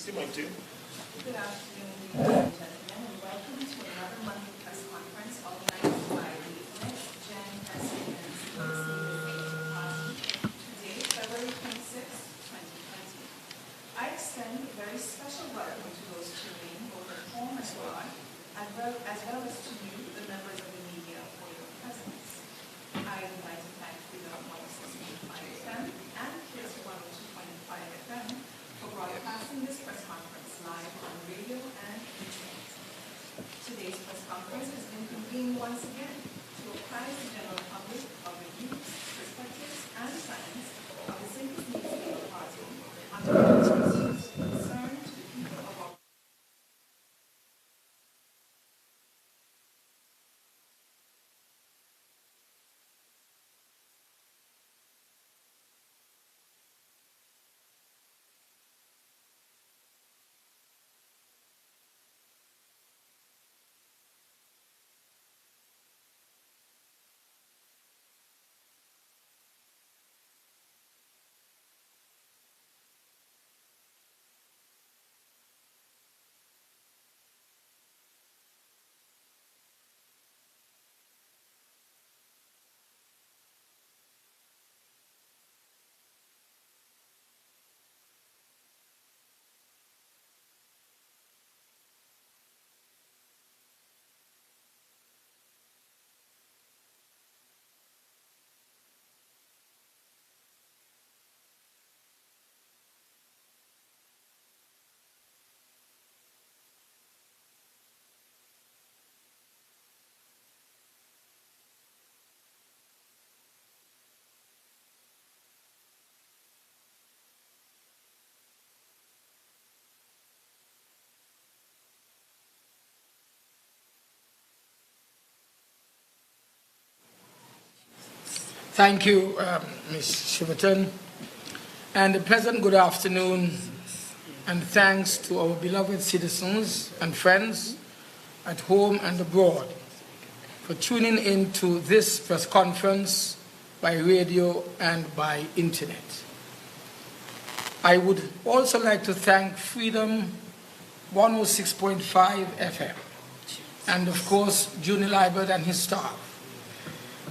You might do. Good afternoon, ladies and gentlemen, and welcome to another monthly press conference organized by the next Gen SKN today, February 26, 2020. I extend a very special welcome to those tuning in, both at home and abroad, as well as to you, the members of the media, for your presence. I would like to thank Freedom 106.5 FM and KISS 102.5 FM for broadcasting this press conference live on radio and internet. Today's press conference has been convened once again to apprise the general public of the views, perspectives, and plans of the St. Kitts Labour Party on the issues concerned to the people of our Thank you, Ms. Shiverton, and a pleasant good afternoon, and thanks to our beloved citizens and friends at home and abroad for tuning in to this press conference by radio and by internet. I would also like to thank Freedom 106.5 FM, and of course, Junior Libert and his staff,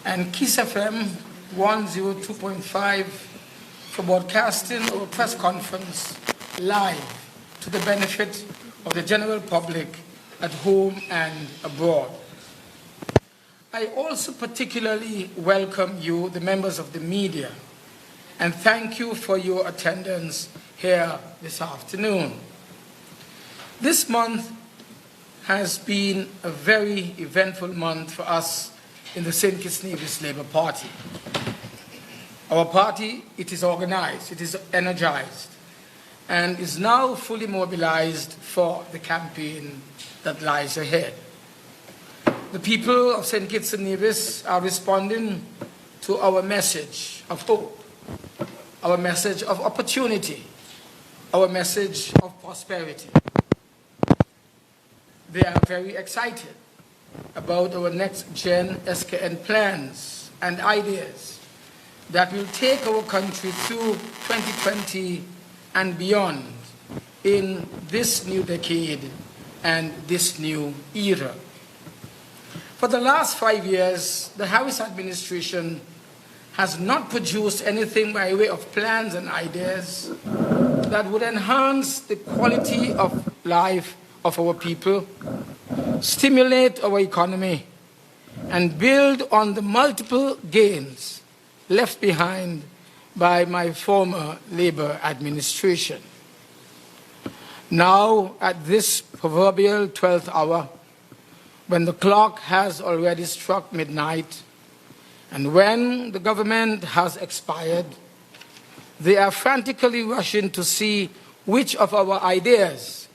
and KISS FM 102.5 for broadcasting our press conference live to the benefit of the general public at home and abroad. I also particularly welcome you, the members of the media, and thank you for your attendance here this afternoon. This month has been a very eventful month for us in the St. Kitts Nevis Labour Party. Our party, it is organized, it is energized, and is now fully mobilized for the campaign that lies ahead. The people of St. Kitts and Nevis are responding to our message of hope, our message of opportunity, our message of prosperity. They are very excited about our next gen SKN plans and ideas that will take our country through 2020 and beyond in this new decade and this new era. For the last 5 years, the Harris administration has not produced anything by way of plans and ideas that would enhance the quality of life of our people, stimulate our economy, and build on the multiple gains left behind by my former Labour administration. Now, at this proverbial 12th hour, when the clock has already struck midnight, and when the government has expired, they are frantically rushing to see which of our ideas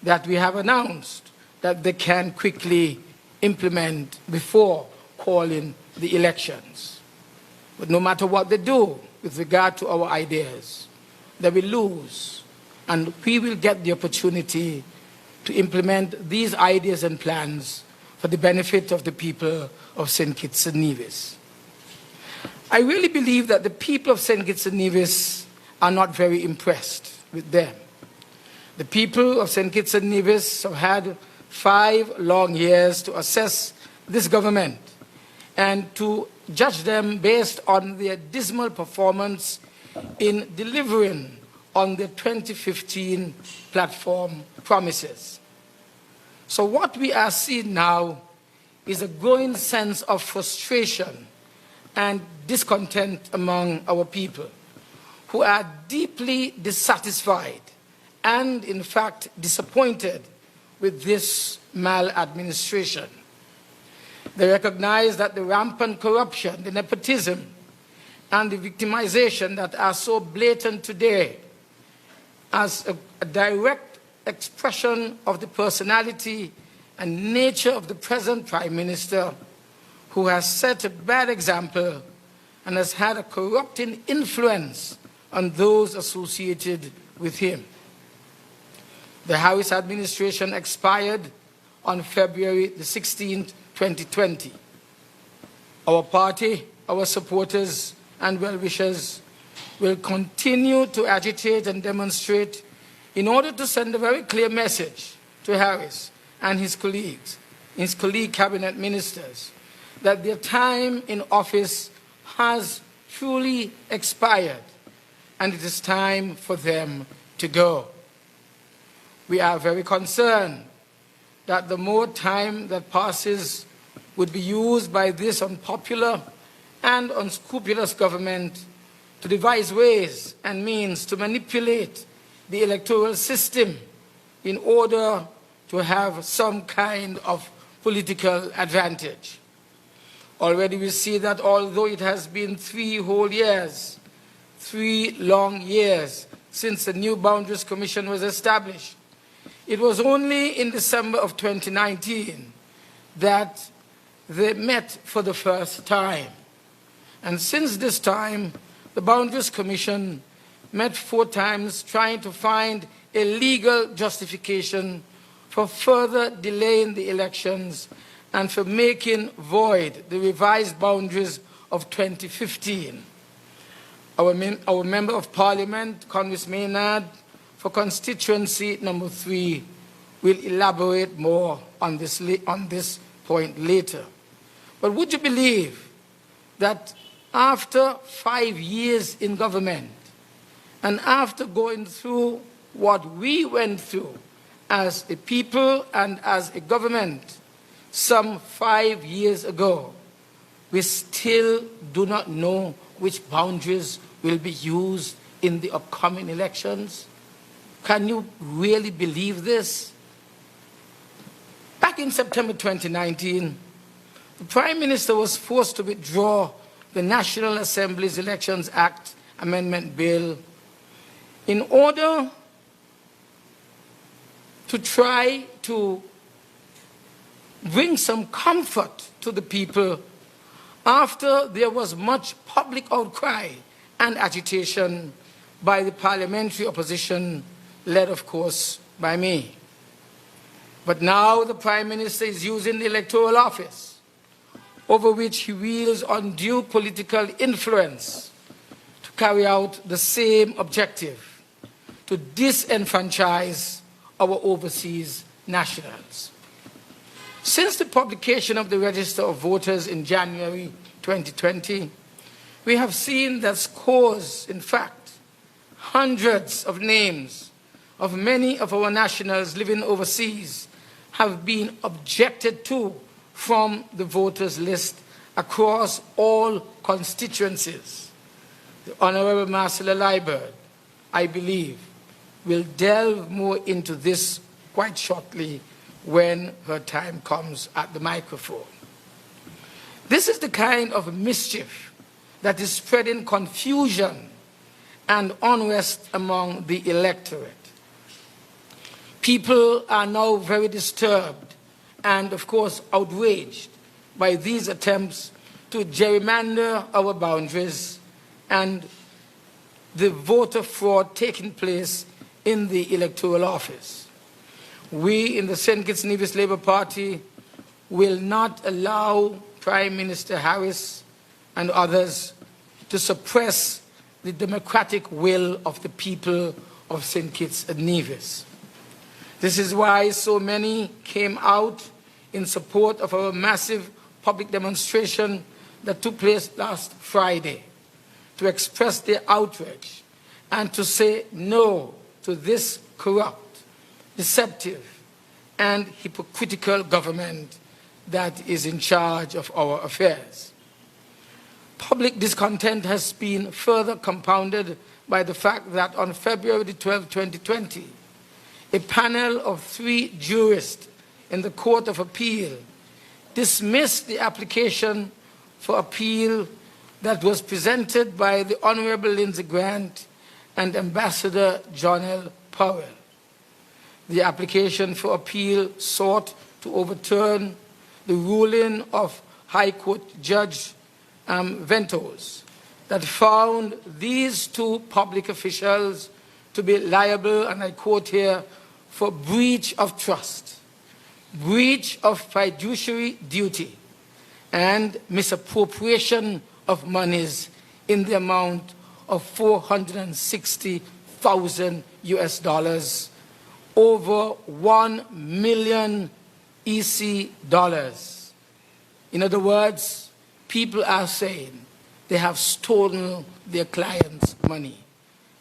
that we have announced that they can quickly implement before calling the elections. But no matter what they do with regard to our ideas, they will lose, and we will get the opportunity to implement these ideas and plans for the benefit of the people of St. Kitts and Nevis. I really believe that the people of St. Kitts and Nevis are not very impressed with them. The people of St. Kitts and Nevis have had 5 long years to assess this government and to judge them based on their dismal performance in delivering on the 2015 platform promises. So what we are seeing now is a growing sense of frustration and discontent among our people, who are deeply dissatisfied and, in fact, disappointed with this maladministration. They recognize that the rampant corruption, the nepotism, and the victimization that are so blatant today as a direct expression of the personality and nature of the present Prime Minister, who has set a bad example and has had a corrupting influence on those associated with him. The Harris administration expired on February the 16th, 2020. Our party, our supporters, and well-wishers will continue to agitate and demonstrate in order to send a very clear message to Harris and his colleague cabinet ministers, that their time in office has truly expired and it is time for them to go. We are very concerned that the more time that passes would be used by this unpopular and unscrupulous government to devise ways and means to manipulate the electoral system in order to have some kind of political advantage. Already we see that although it has been 3 whole years, 3 long years since the new Boundaries Commission was established, it was only in December of 2019 that they met for the first time. And since this time, the Boundaries Commission met 4 times trying to find a legal justification for further delaying the elections and for making void the revised boundaries of 2015. Our Member of Parliament, Congress Maynard, for constituency number 3, will elaborate more on this point later. But would you believe that after 5 years in government, and after going through what we went through as a people and as a government some 5 years ago, we still do not know which boundaries will be used in the upcoming elections? Can you really believe this? Back in September 2019, the Prime Minister was forced to withdraw the National Assembly's Elections Act Amendment Bill in order to try to bring some comfort to the people after there was much public outcry and agitation by the parliamentary opposition, led, of course, by me. But now the Prime Minister is using the electoral office, over which he wields undue political influence, to carry out the same objective, to disenfranchise our overseas nationals. Since the publication of the Register of Voters in January 2020, we have seen that scores, in fact, hundreds of names of many of our nationals living overseas have been objected to from the voters list across all constituencies. The Honorable Marcella Liebert, I believe, will delve more into this quite shortly when her time comes at the microphone. This is the kind of mischief that is spreading confusion and unrest among the electorate. People are now very disturbed and, of course, outraged by these attempts to gerrymander our boundaries and the voter fraud taking place in the electoral office. We in the St. Kitts and Nevis Labour Party will not allow Prime Minister Harris and others to suppress the democratic will of the people of St. Kitts and Nevis. This is why so many came out in support of our massive public demonstration that took place last Friday to express their outrage and to say no to this corrupt, deceptive, and hypocritical government that is in charge of our affairs. Public discontent has been further compounded by the fact that on February 12, 2020, a panel of 3 jurists in the Court of Appeal dismissed the application for appeal that was presented by the Honorable Lindsey Grant and Ambassador John L. Powell. The application for appeal sought to overturn the ruling of High Court Judge Ventos that found these 2 public officials to be liable, and I quote here, for breach of trust, breach of fiduciary duty, and misappropriation of monies in the amount of $460,000 US, over 1 million EC dollars. In other words, people are saying they have stolen their clients' money.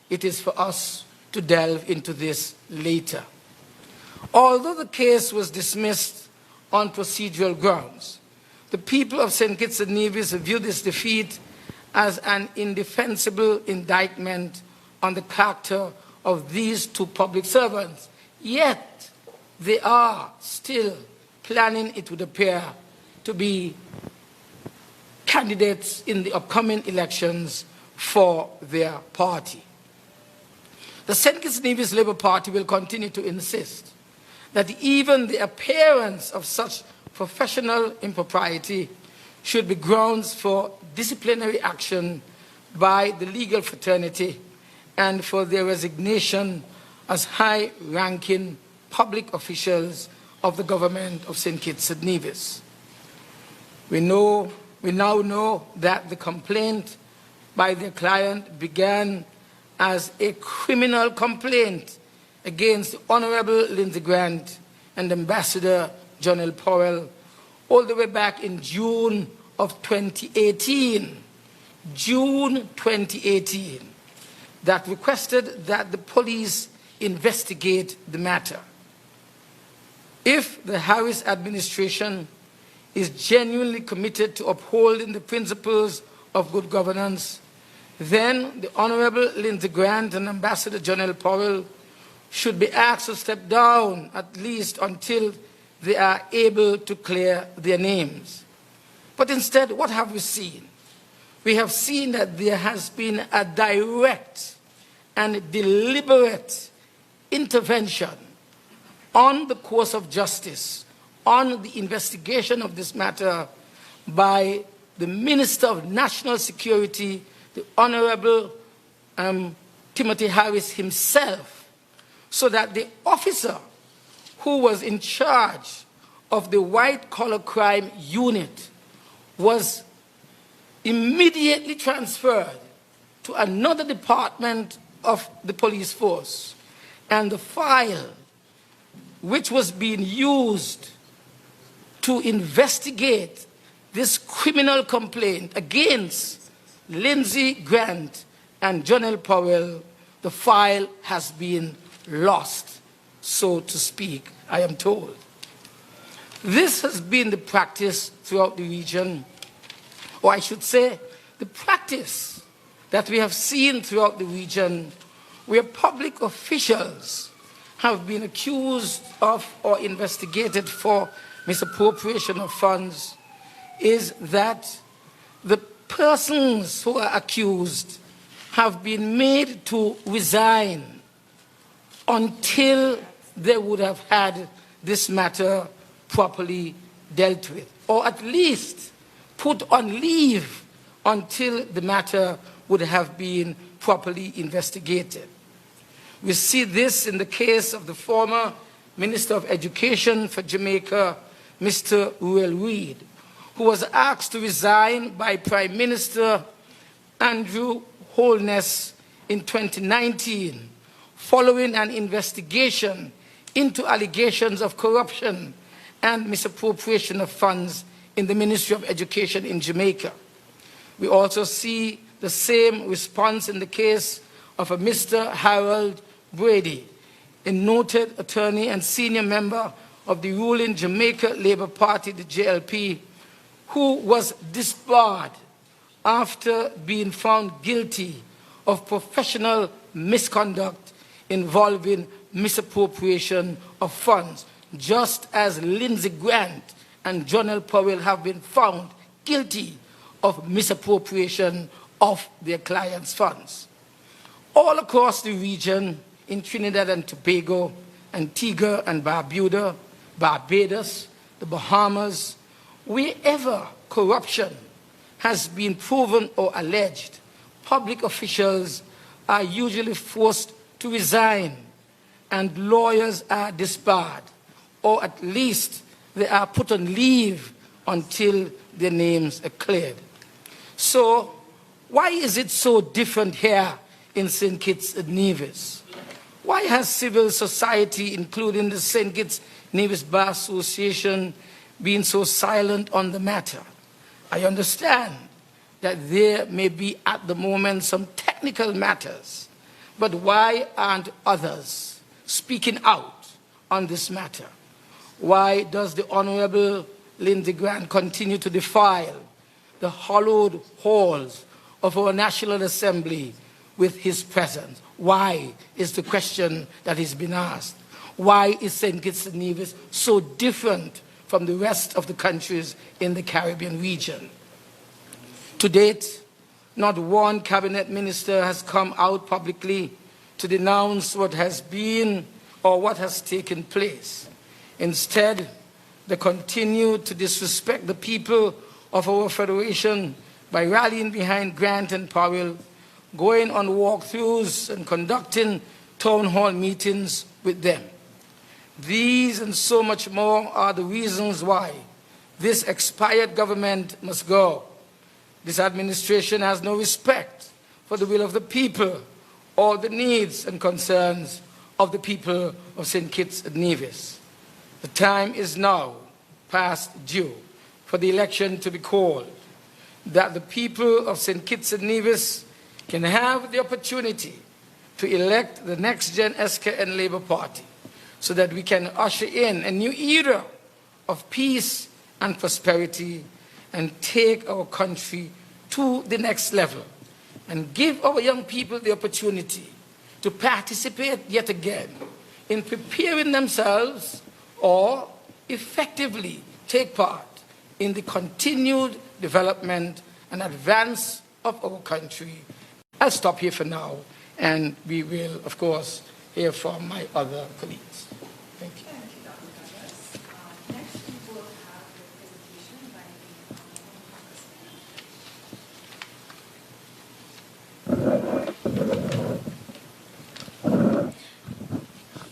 It is for us to delve into this later. Although the case was dismissed on procedural grounds, the people of St. Kitts and Nevis view this defeat as an indefensible indictment on the character of these 2 public servants. Yet, they are still planning, it would appear, to be candidates in the upcoming elections for their party. The St. Kitts and Nevis Labour Party will continue to insist that even the appearance of such professional impropriety should be grounds for disciplinary action by the legal fraternity and for their resignation as high-ranking public officials of the government of St. Kitts and Nevis. We now know that the complaint by their client began as a criminal complaint against the Honorable Lindsey Grant and Ambassador John L. Powell all the way back in June of 2018. June 2018, that requested that the police investigate the matter. If the Harris administration is genuinely committed to upholding the principles of good governance, then the Honorable Lindsey Grant and Ambassador John L. Powell should be asked to step down at least until they are able to clear their names. But instead, what have we seen? We have seen that there has been a direct and deliberate intervention on the course of justice, on the investigation of this matter by the Minister of National Security, the Honorable Timothy Harris himself, so that the officer who was in charge of the white-collar crime unit was immediately transferred to another department of the police force, and the file which was being used to investigate this criminal complaint against Lindsey Grant and John L. Powell, the file has been lost, so to speak, I am told. This has been the practice throughout the region, or I should say, the practice that we have seen throughout the region where public officials have been accused of or investigated for misappropriation of funds, is that the persons who are accused have been made to resign until they would have had this matter properly dealt with, or at least put on leave until the matter would have been properly investigated. We see this in the case of the former Minister of Education for Jamaica, Mr. Ruel Reid, who was asked to resign by Prime Minister Andrew Holness in 2019 following an investigation into allegations of corruption and misappropriation of funds in the Ministry of Education in Jamaica. We also see the same response in the case of a Mr. Harold Brady, a noted attorney and senior member of the ruling Jamaica Labour Party, the JLP, who was disbarred after being found guilty of professional misconduct involving misappropriation of funds, just as Lindsey Grant and Jonell Powell have been found guilty of misappropriation of their clients' funds. All across the region, in Trinidad and Tobago, Antigua and Barbuda, Barbados, the Bahamas, wherever corruption has been proven or alleged, public officials are usually forced to resign and lawyers are disbarred, or at least they are put on leave until their names are cleared. So why is it so different here in St. Kitts and Nevis? Why has civil society, including the St. Kitts Nevis Bar Association, been so silent on the matter? I understand that there may be at the moment some technical matters, but why aren't others speaking out on this matter? Why does the Honorable Lindsey Grant continue to defile the hallowed halls of our National Assembly with his presence? Why is the question that has been asked. Why is St. Kitts and Nevis so different from the rest of the countries in the Caribbean region? To date, not one cabinet minister has come out publicly to denounce what has been or what has taken place. Instead, they continue to disrespect the people of our federation by rallying behind Grant and Powell, going on walkthroughs and conducting town hall meetings with them. These and so much more are the reasons why this expired government must go. This administration has no respect for the will of the people or the needs and concerns of the people of St. Kitts and Nevis. The time is now past due for the election to be called, that the people of St. Kitts and Nevis can have the opportunity to elect the next-gen SKN Labour Party so that we can usher in a new era of peace and prosperity and take our country to the next level and give our young people the opportunity to participate yet again in preparing themselves or effectively take part in the continued development and advance of our country. I'll stop here for now, and we will, of course, hear from my other colleagues. Thank you. Thank you, Dr. Douglas. Next, we will have the presentation by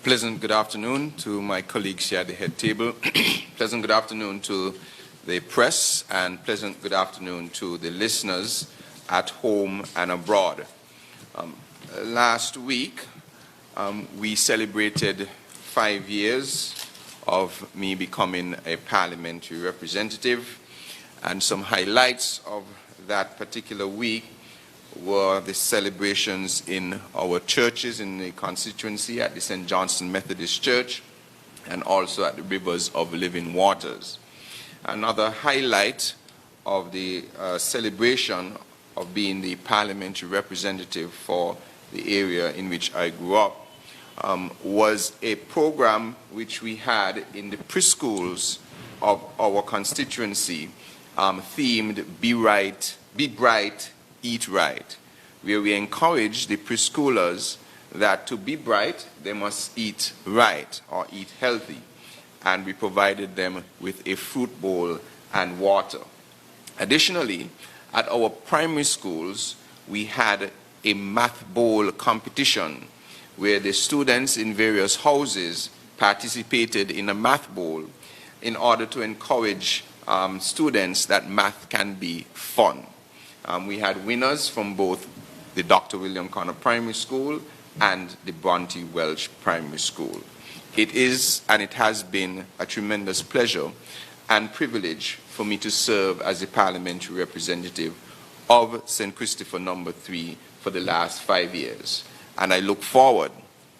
Pleasant good afternoon to my colleagues here at the head table. Pleasant good afternoon to the press, and pleasant good afternoon to the listeners at home and abroad. Last week, we celebrated 5 years of me becoming a parliamentary representative, and some highlights of that particular week were the celebrations in our churches in the constituency at the St. Johnston Methodist Church and also at the Rivers of Living Waters. Another highlight of the celebration of being the parliamentary representative for the area in which I grew up was a program which we had in the preschools of our constituency themed Be Right, Be Bright, Eat Right, where we encourage the preschoolers that to be bright, they must eat right or eat healthy. And we provided them with a fruit bowl and water. Additionally, at our primary schools, we had a math bowl competition where the students in various houses participated in a math bowl in order to encourage students that math can be fun. We had winners from both the Dr. William Connor Primary School and the Bronte Welch Primary School. It is and it has been a tremendous pleasure and privilege for me to serve as the parliamentary representative of St. Christopher No. 3 for the last 5 years. And I look forward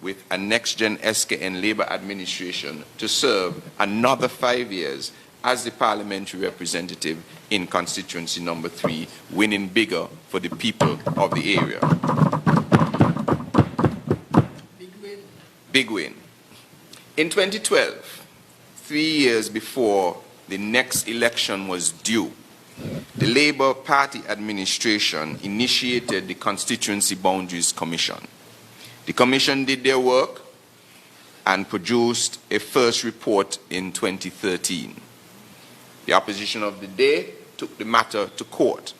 with a next-gen SKN Labour administration to serve another 5 years as the parliamentary representative in constituency No. 3, winning bigger for the people of the area. Big win. Big win. In 2012, 3 years before the next election was due, the Labour Party administration initiated the Constituency Boundaries Commission. The commission did their work and produced a first report in 2013. The opposition of the day took the matter to court.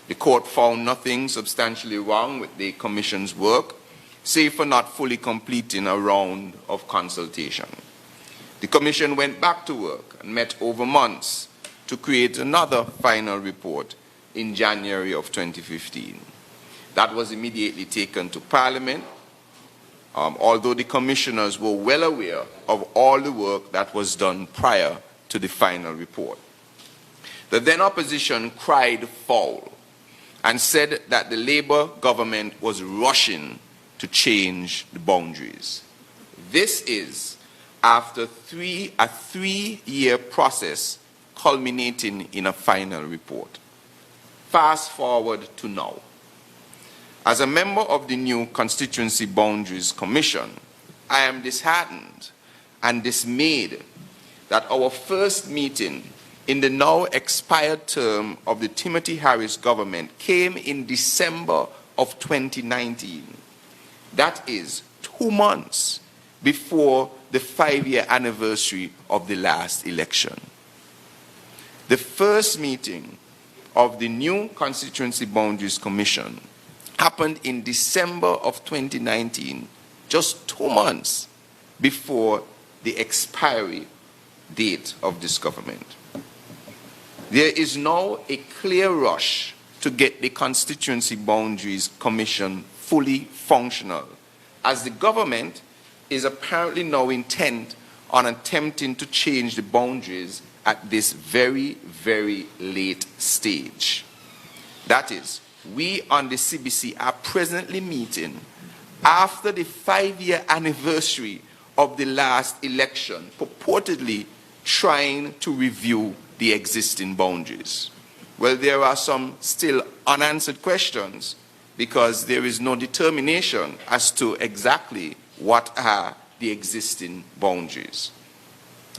The court found nothing substantially wrong with the commission's work, save for not fully completing a round of consultation. The commission went back to work and met over months to create another final report in January of 2015. That was immediately taken to Parliament, although the commissioners were well aware of all the work that was done prior to the final report. The then opposition cried foul and said that the Labour government was rushing to change the boundaries. This is after a three-year process culminating in a final report. Fast forward to now. As a member of the new Constituency Boundaries Commission, I am disheartened and dismayed that our first meeting in the now expired term of the Timothy Harris government came in December of 2019. That is 2 months before the 5-year anniversary of the last election. The first meeting of the new Constituency Boundaries Commission happened in December of 2019, just 2 months before the expiry date of this government. There is now a clear rush to get the Constituency Boundaries Commission fully functional, as the government is apparently now intent on attempting to change the boundaries at this very, very late stage. That is, we on the CBC are presently meeting after the 5-year anniversary of the last election, purportedly trying to review the existing boundaries. Well, there are some still unanswered questions because there is no determination as to exactly what are the existing boundaries.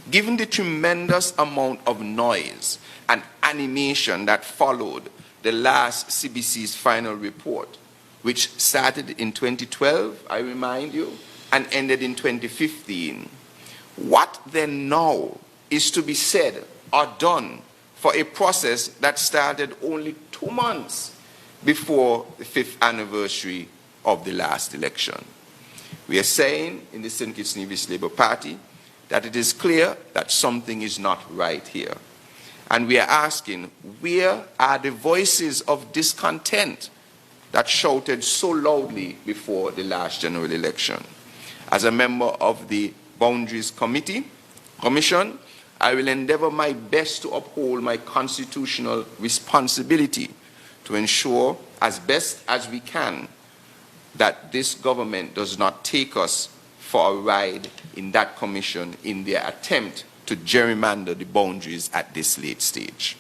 Given the tremendous amount of noise and animation that followed the last CBC's final report, which started in 2012, I remind you, and ended in 2015, what then now is to be said or done for a process that started only 2 months before the 5th anniversary of the last election? We are saying in the St. Kitts Nevis Labour Party that it is clear that something is not right here. And we are asking, where are the voices of discontent that shouted so loudly before the last general election? As a member of the Boundaries Commission, I will endeavor my best to uphold my constitutional responsibility to ensure as best as we can that this government does not take us for a ride in that commission in their attempt to gerrymander the boundaries at this late stage.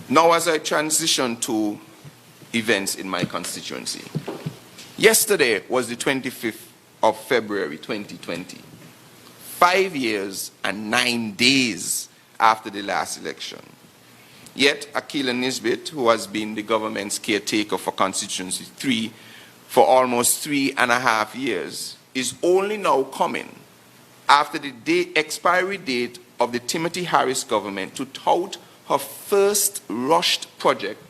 Now, as I transition to events in my constituency, yesterday was the 25th of February 2020, 5 years and 9 days after the last election. Yet, Akila Nisbet, who has been the government's caretaker for Constituency 3 for almost 3.5 years, is only now coming after the expiry date of the Timothy Harris government to tout her first rushed project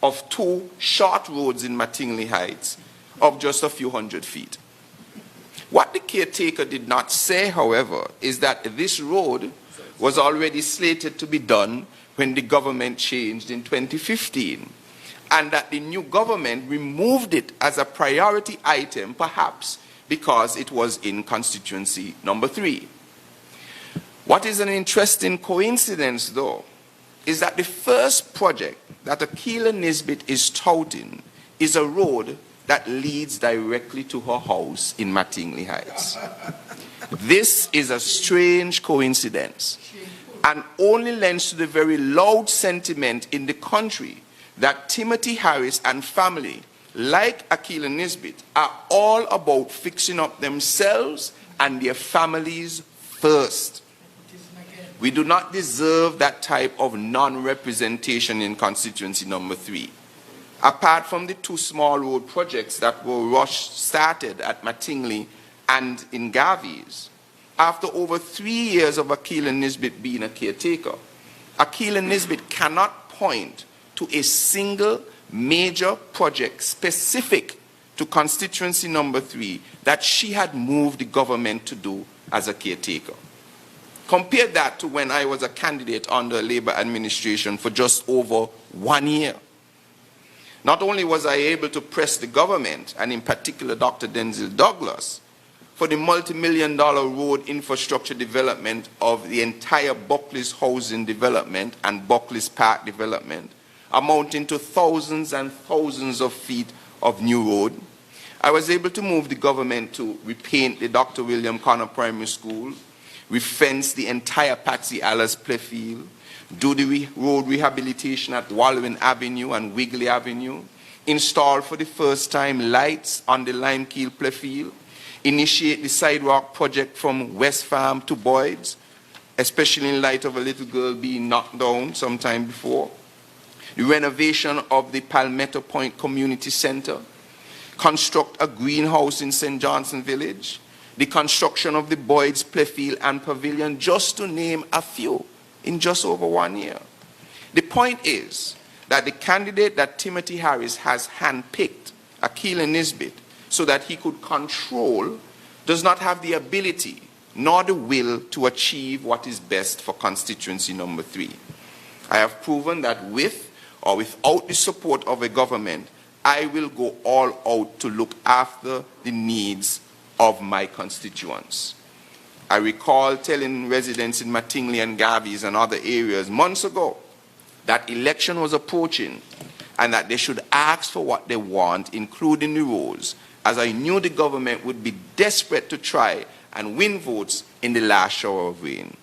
of 2 short roads in Mattingly Heights of just a few hundred feet. What the caretaker did not say, however, is that this road was already slated to be done when the government changed in 2015, and that the new government removed it as a priority item, perhaps because it was in constituency number 3. What is an interesting coincidence, though, is that the first project that Akila Nisbet is touting is a road that leads directly to her house in Mattingly Heights. This is a strange coincidence and only lends to the very loud sentiment in the country that Timothy Harris and family, like Akila Nisbet, are all about fixing up themselves and their families first. We do not deserve that type of non-representation in constituency number 3. Apart from the 2 small road projects that were started at Mattingly and in Gavies, after over 3 years of Akila Nisbet being a caretaker, Akila Nisbet cannot point to a single major project specific to constituency number 3 that she had moved the government to do as a caretaker. Compare that to when I was a candidate under Labour administration for just over 1 year. Not only was I able to press the government, and in particular Dr. Denzil Douglas, for the multi-million-dollar road infrastructure development of the entire Buckley's housing development and Buckley's Park development, amounting to thousands and thousands of feet of new road. I was able to move the government to repaint the Dr. William Connor Primary School, refence the entire Patsy Alice playfield, do the road rehabilitation at Wallowing Avenue and Wigley Avenue, install for the first time lights on the Limekeel playfield, initiate the sidewalk project from West Farm to Boyd's, especially in light of a little girl being knocked down sometime before, the renovation of the Palmetto Point Community Center, construct a greenhouse in St. Johnson Village, the construction of the Boyd's Playfield and Pavilion, just to name a few, in just over 1 year. The point is that the candidate that Timothy Harris has handpicked, Akila Nisbet, so that he could control, does not have the ability nor the will to achieve what is best for constituency number 3. I have proven that with or without the support of a government, I will go all out to look after the needs of my constituents. I recall telling residents in Mattingly and Gavies and other areas months ago that election was approaching and that they should ask for what they want, including the roads, as I knew the government would be desperate to try and win votes in the last shower of rain.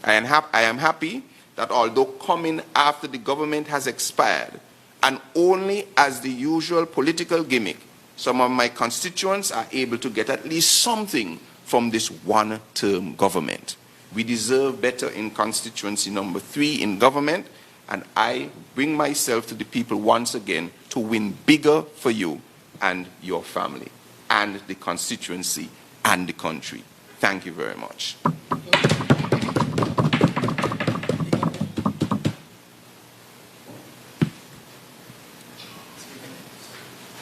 I am happy that although coming after the government has expired, and only as the usual political gimmick, some of my constituents are able to get at least something from this one-term government. We deserve better in constituency number 3 in government, and I bring myself to the people once again to win bigger for you and your family, and the constituency and the country. Thank you very much.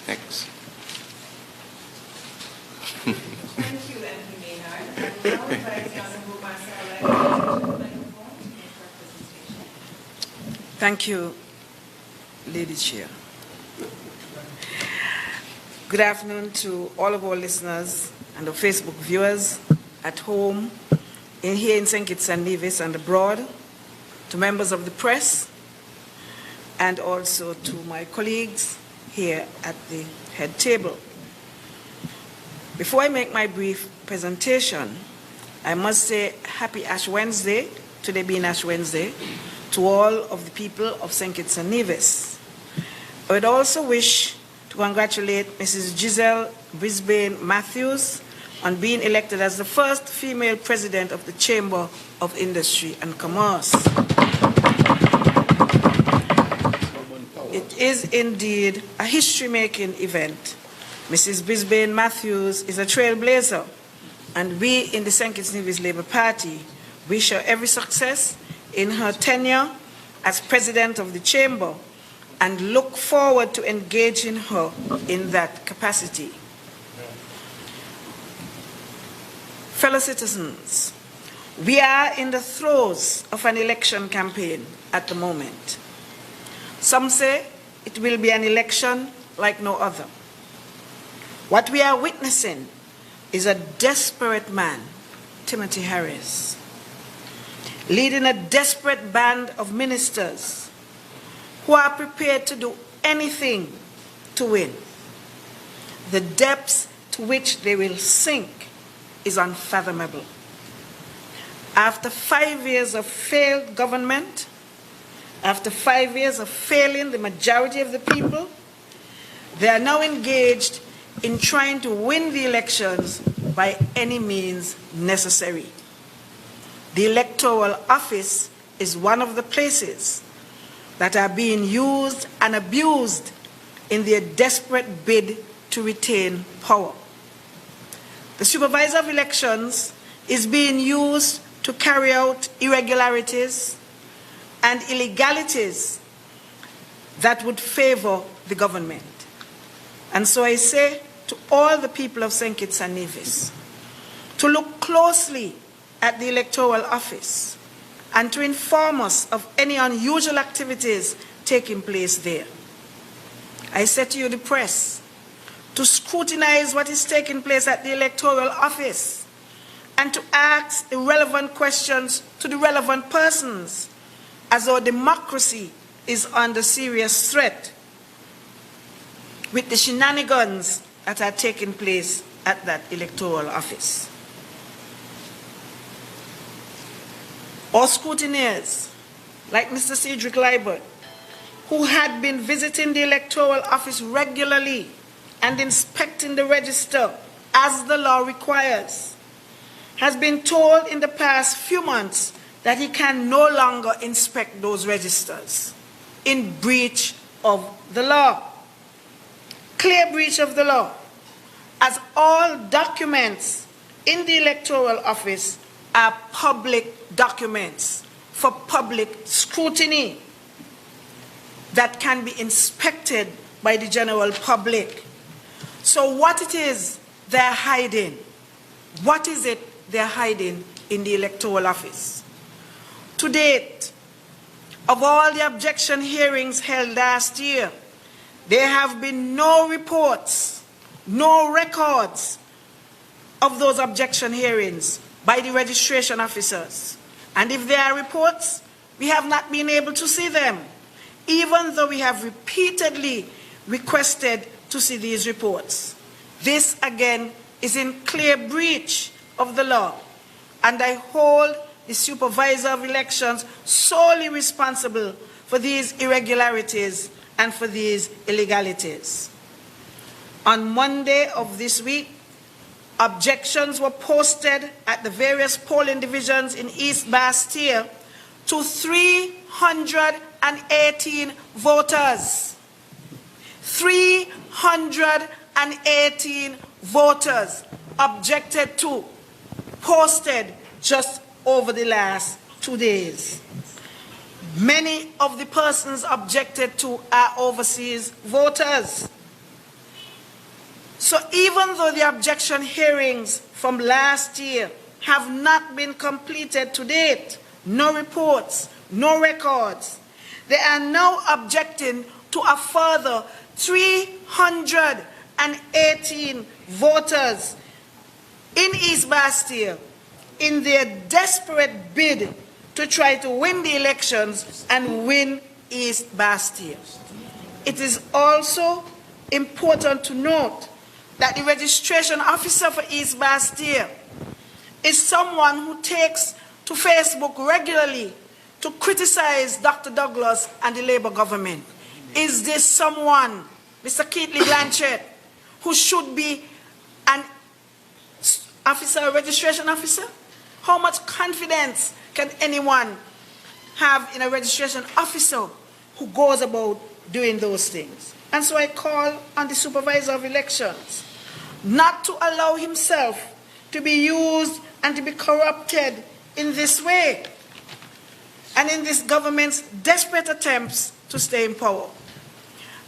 Next. Thank you, MP Maynard. I will now invite the Honorable Marcella to the microphone to make her presentation. Thank you, Lady Chair. Good afternoon to all of our listeners and our Facebook viewers at home, here in St. Kitts and Nevis and abroad, to members of the press, and also to my colleagues here at the head table. Before I make my brief presentation, I must say happy Ash Wednesday, today being Ash Wednesday, to all of the people of St. Kitts and Nevis. I would also wish to congratulate Mrs. Giselle Brisbane Matthews on being elected as the first female president of the Chamber of Industry and Commerce. It is indeed a history-making event. Mrs. Brisbane Matthews is a trailblazer, and we in the St. Kitts Nevis Labour Party wish her every success in her tenure as president of the Chamber and look forward to engaging her in that capacity. Fellow citizens, we are in the throes of an election campaign at the moment. Some say it will be an election like no other. What we are witnessing is a desperate man, Timothy Harris, leading a desperate band of ministers who are prepared to do anything to win. The depths to which they will sink is unfathomable. After 5 years of failed government, after 5 years of failing the majority of the people, they are now engaged in trying to win the elections by any means necessary. The electoral office is one of the places that are being used and abused in their desperate bid to retain power. The supervisor of elections is being used to carry out irregularities and illegalities that would favor the government. And so I say to all the people of St. Kitts and Nevis to look closely at the electoral office and to inform us of any unusual activities taking place there. I say to you, the press, to scrutinize what is taking place at the electoral office and to ask the relevant questions to the relevant persons, as our democracy is under serious threat with the shenanigans that are taking place at that electoral office. Our scrutineers, like Mr. Cedric Liebert, who had been visiting the electoral office regularly and inspecting the register as the law requires, has been told in the past few months that he can no longer inspect those registers in breach of the law. Clear breach of the law, as all documents in the electoral office are public documents for public scrutiny that can be inspected by the general public. So what it is they're hiding? What is it they're hiding in the electoral office? To date, of all the objection hearings held last year, there have been no reports, no records of those objection hearings by the registration officers. And if there are reports, we have not been able to see them, even though we have repeatedly requested to see these reports. This, again, is in clear breach of the law, and I hold the supervisor of elections solely responsible for these irregularities and for these illegalities. On Monday of this week, objections were posted at the various polling divisions in East Bastille to 318 voters. 318 voters objected to, posted just over the last 2 days. Many of the persons objected to are overseas voters. So even though the objection hearings from last year have not been completed to date, no reports, no records, they are now objecting to a further 318 voters in East Bastille in their desperate bid to try to win the elections and win East Bastille. It is also important to note that the registration officer for East Bastille is someone who takes to Facebook regularly to criticize Dr. Douglas and the Labour government. Is this someone, Mr. Keatley Blanchett, who should be an officer, a registration officer? How much confidence can anyone have in a registration officer who goes about doing those things? And so I call on the supervisor of elections not to allow himself to be used and to be corrupted in this way and in this government's desperate attempts to stay in power.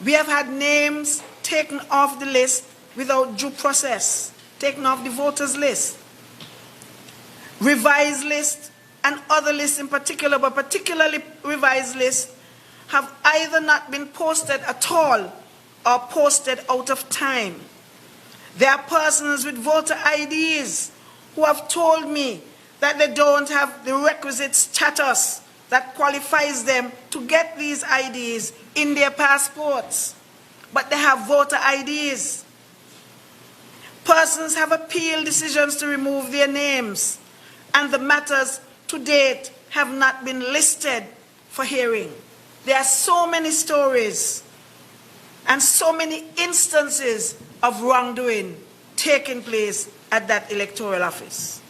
We have had names taken off the list without due process, taken off the voters list, revised list, and other lists in particular, but particularly revised lists, have either not been posted at all or posted out of time. There are persons with voter IDs who have told me that they don't have the requisite status that qualifies them to get these IDs in their passports, but they have voter IDs. Persons have appealed decisions to remove their names, and the matters to date have not been listed for hearing. There are so many stories and so many instances of wrongdoing taking place at that electoral office.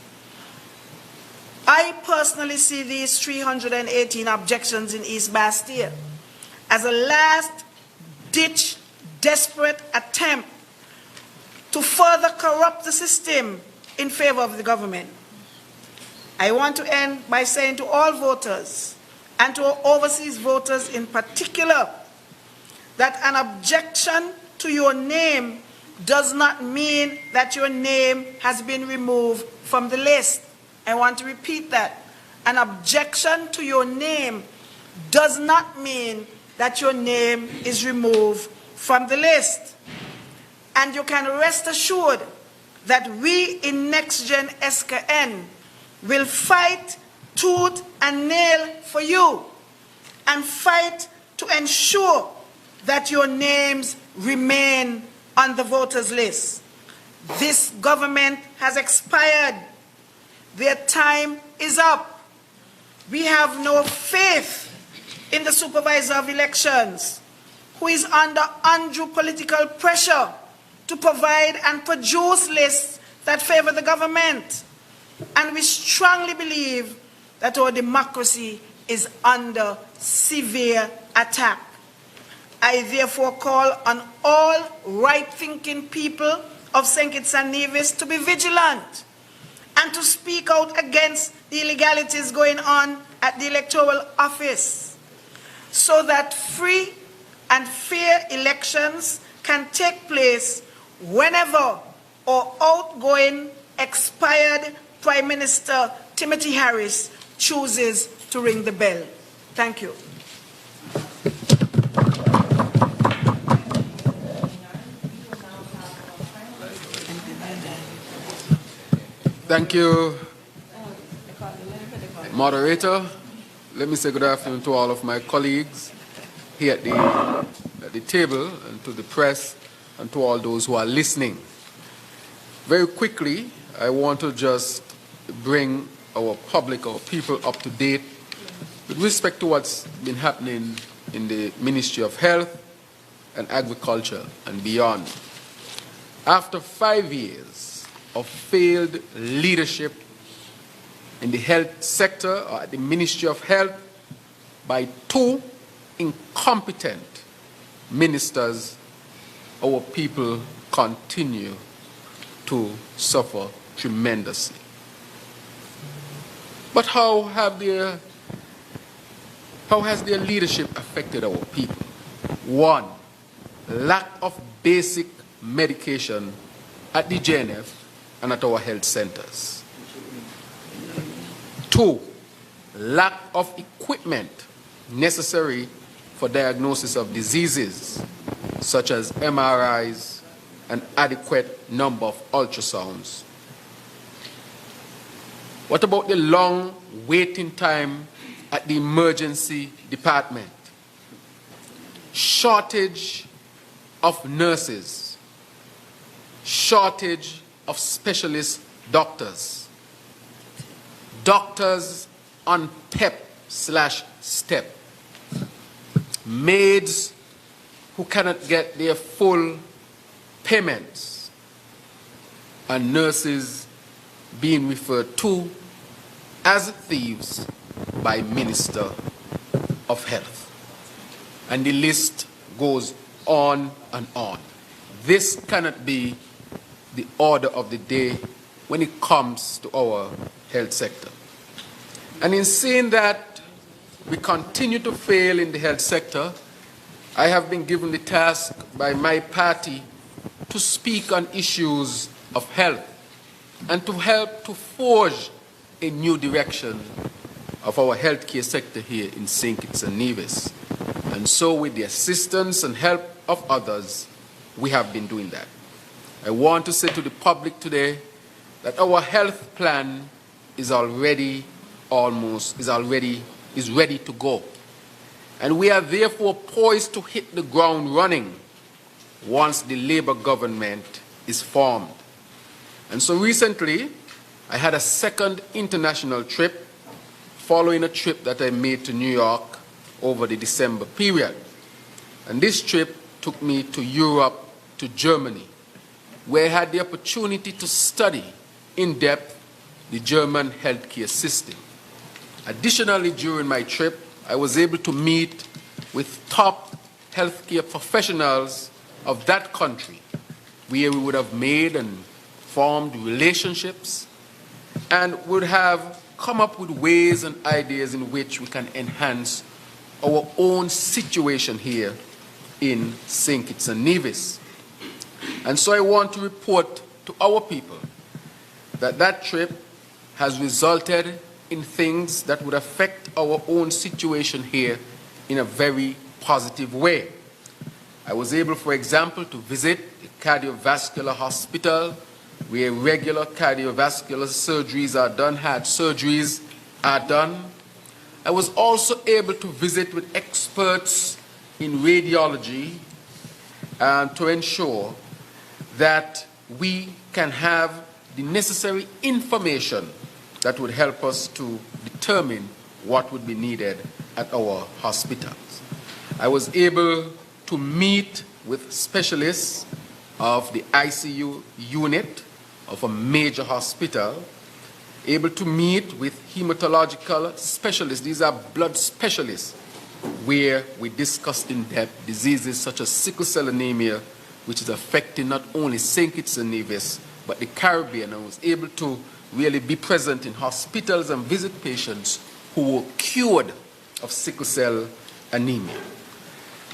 I personally see these 318 objections in East Bastille as a last-ditch, desperate attempt to further corrupt the system in favor of the government. I want to end by saying to all voters, and to overseas voters in particular, that an objection to your name does not mean that your name has been removed from the list. I want to repeat that. An objection to your name does not mean that your name is removed from the list. And you can rest assured that we in Next Gen SKN will fight tooth and nail for you and fight to ensure that your names remain on the voters list. This government has expired. Their time is up. We have no faith in the supervisor of elections, who is under undue political pressure to provide and produce lists that favor the government. And we strongly believe that our democracy is under severe attack. I therefore call on all right-thinking people of St. Kitts and Nevis to be vigilant and to speak out against the illegalities going on at the electoral office, so that free and fair elections can take place whenever our outgoing expired Prime Minister Timothy Harris chooses to ring the bell. Thank you. Thank you, moderator. Let me say good afternoon to all of my colleagues here at the table, and to the press, and to all those who are listening. Very quickly, I want to just bring our public, our people up to date with respect to what's been happening in the Ministry of Health and Agriculture and beyond. After 5 years of failed leadership in the health sector or at the Ministry of Health by two incompetent ministers, our people continue to suffer tremendously. But how has their leadership affected our people? One, lack of basic medication at the JNF and at our health centers. Two, lack of equipment necessary for diagnosis of diseases such as MRIs and adequate number of ultrasounds. What about the long waiting time at the emergency department? Shortage of nurses, shortage of specialist doctors, doctors on PEP/STEP, maids who cannot get their full payments, and nurses being referred to as thieves by Minister of Health. And the list goes on and on. This cannot be the order of the day when it comes to our health sector. And in saying that we continue to fail in the health sector, I have been given the task by my party to speak on issues of health and to help to forge a new direction of our healthcare sector here in St. Kitts and Nevis. And so with the assistance and help of others, we have been doing that. I want to say to the public today that our health plan is ready to go. And we are therefore poised to hit the ground running once the Labour government is formed. And so recently, I had a second international trip following a trip that I made to New York over the December period. And this trip took me to Europe, to Germany, where I had the opportunity to study in depth the German healthcare system. Additionally, during my trip, I was able to meet with top healthcare professionals of that country, where we would have made and formed relationships and would have come up with ways and ideas in which we can enhance our own situation here in St. Kitts and Nevis. And so I want to report to our people that that trip has resulted in things that would affect our own situation here in a very positive way. I was able, for example, to visit a cardiovascular hospital where regular cardiovascular surgeries are done, heart surgeries are done. I was also able to visit with experts in radiology to ensure that we can have the necessary information that would help us to determine what would be needed at our hospitals. I was able to meet with specialists of the ICU unit of a major hospital, able to meet with hematological specialists. These are blood specialists, where we discussed in depth diseases such as sickle cell anemia, which is affecting not only St. Kitts and Nevis, but the Caribbean. I was able to really be present in hospitals and visit patients who were cured of sickle cell anemia.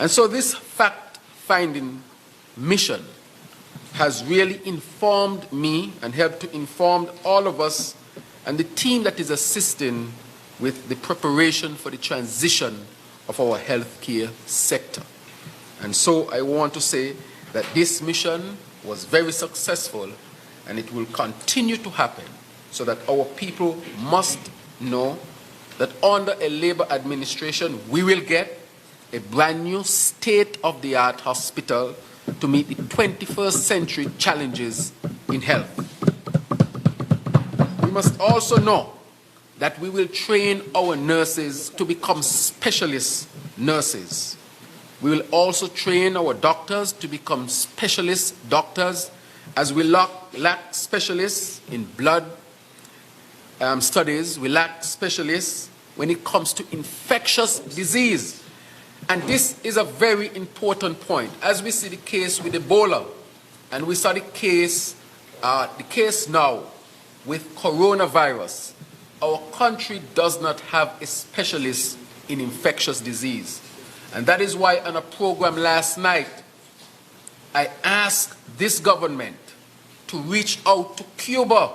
And so this fact-finding mission has really informed me and helped to inform all of us and the team that is assisting with the preparation for the transition of our healthcare sector. And so I want to say that this mission was very successful, and it will continue to happen, so that our people must know that under a Labour administration, we will get a brand new state-of-the-art hospital to meet the 21st century challenges in health. We must also know that we will train our nurses to become specialist nurses. We will also train our doctors to become specialist doctors, as we lack specialists in blood studies. We lack specialists when it comes to infectious disease. And this is a very important point. As we see the case with Ebola, and we saw the case now with coronavirus, our country does not have a specialist in infectious disease. And that is why on a program last night, I asked this government to reach out to Cuba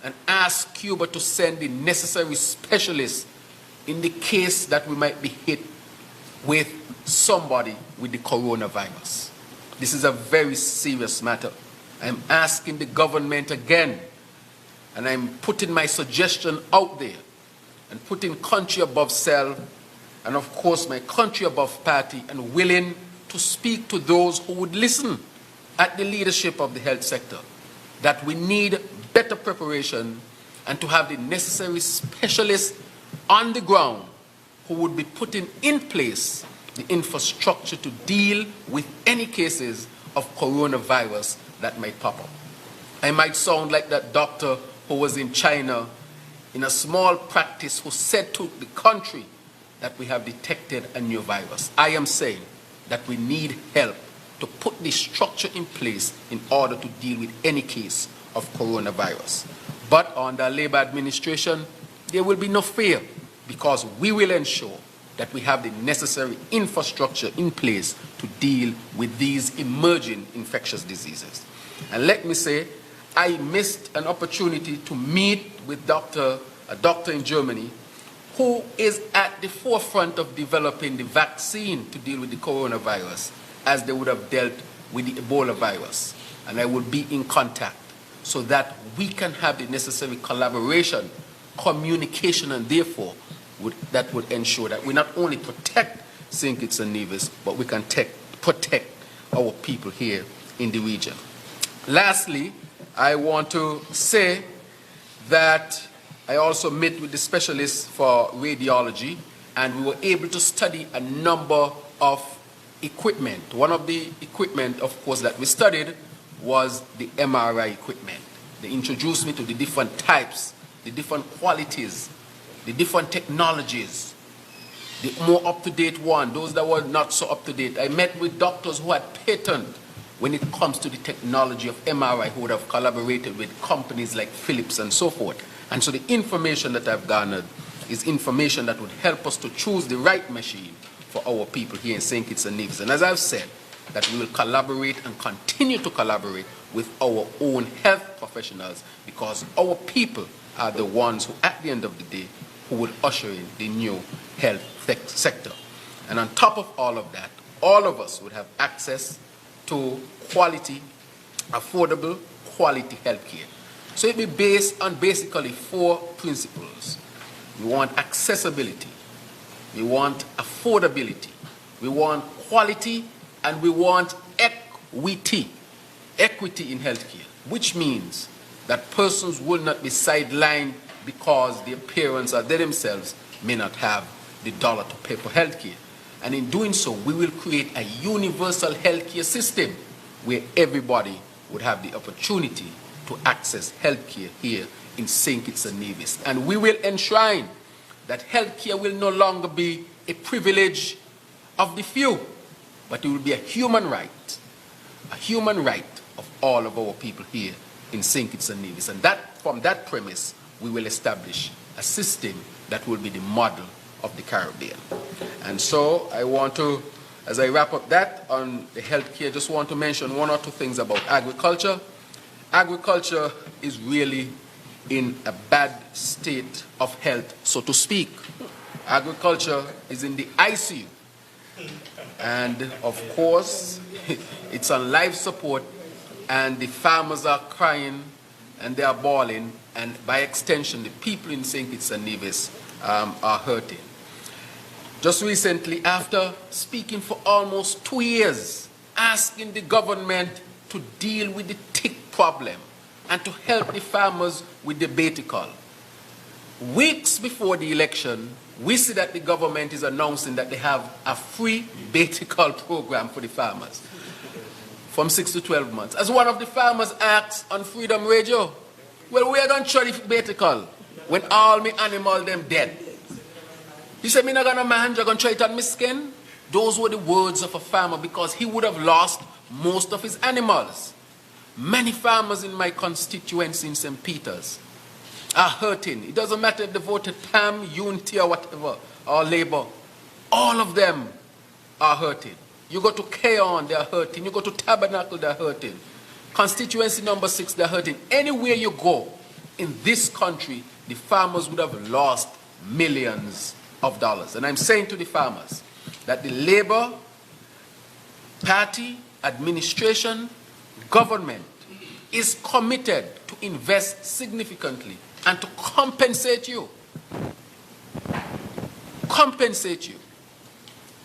and ask Cuba to send the necessary specialists in the case that we might be hit with somebody with the coronavirus. This is a very serious matter. I'm asking the government again, and I'm putting my suggestion out there, and putting country above self, and of course my country above party, and willing to speak to those who would listen at the leadership of the health sector, that we need better preparation and to have the necessary specialists on the ground who would be putting in place the infrastructure to deal with any cases of coronavirus that might pop up. I might sound like that doctor who was in China in a small practice who said to the country that we have detected a new virus. I am saying that we need help to put the structure in place in order to deal with any case of coronavirus. But under Labour administration, there will be no fear, because we will ensure that we have the necessary infrastructure in place to deal with these emerging infectious diseases. And let me say, I missed an opportunity to meet with a doctor in Germany who is at the forefront of developing the vaccine to deal with the coronavirus, as they would have dealt with the Ebola virus. and I will be in contact so that we can have the necessary collaboration, communication, and therefore that would ensure that we not only protect St. Kitts and Nevis, but we can protect our people here in the region. Lastly, I want to say that I also met with the specialists for radiology, and we were able to study a number of equipment. One of the equipment, of course, that we studied was the MRI equipment. They introduced me to the different types, the different qualities, the different technologies, the more up-to-date one, those that were not so up-to-date. I met with doctors who had patent when it comes to the technology of MRI, who would have collaborated with companies like Philips and so forth. And so the information that I've garnered is information that would help us to choose the right machine for our people here in St. Kitts and Nevis. And as I've said, that we will collaborate and continue to collaborate with our own health professionals, because our people are the ones who, at the end of the day, who will usher in the new health sector. And on top of all of that, all of us would have access to quality, affordable, quality health care. So it will be based on basically 4 principles. We want accessibility, we want affordability, we want quality, and we want equity in healthcare, which means that persons will not be sidelined because their parents or they themselves may not have the dollar to pay for healthcare. And in doing so, we will create a universal healthcare system where everybody would have the opportunity to access healthcare here in St. Kitts and Nevis. And we will enshrine that healthcare will no longer be a privilege of the few, but it will be a human right of all of our people here in St. Kitts and Nevis. And that, from that premise, we will establish a system that will be the model of the Caribbean. And so I want to, as I wrap up that on the healthcare, just want to mention 1 or 2 things about agriculture. Agriculture is really in a bad state of health, so to speak. Agriculture is in the ICU. And of course, it's on life support, and the farmers are crying and they are bawling, and by extension, the people in St. Kitts and Nevis are hurting. Just recently, after speaking for almost 2 years, asking the government to deal with the tick problem and to help the farmers with the betical. Weeks before the election, we see that the government is announcing that they have a free betical program for the farmers from 6 to 12 months. As one of the farmers asked on Freedom Radio, well, we are going to try the betical when all my animals them dead. He said, me not going to manage, I'm going to try it on my skin. Those were the words of a farmer, because he would have lost most of his animals. Many farmers in my constituency in St. Peter's are hurting. It doesn't matter if they voted PAM, Unity, or whatever, or Labour. All of them are hurting. You go to Keon, they're hurting. You go to Tabernacle, they're hurting. Constituency number 6, they're hurting. Anywhere you go in this country, the farmers would have lost millions of dollars. And I'm saying to the farmers that the Labour Party, administration, government is committed to invest significantly and to compensate you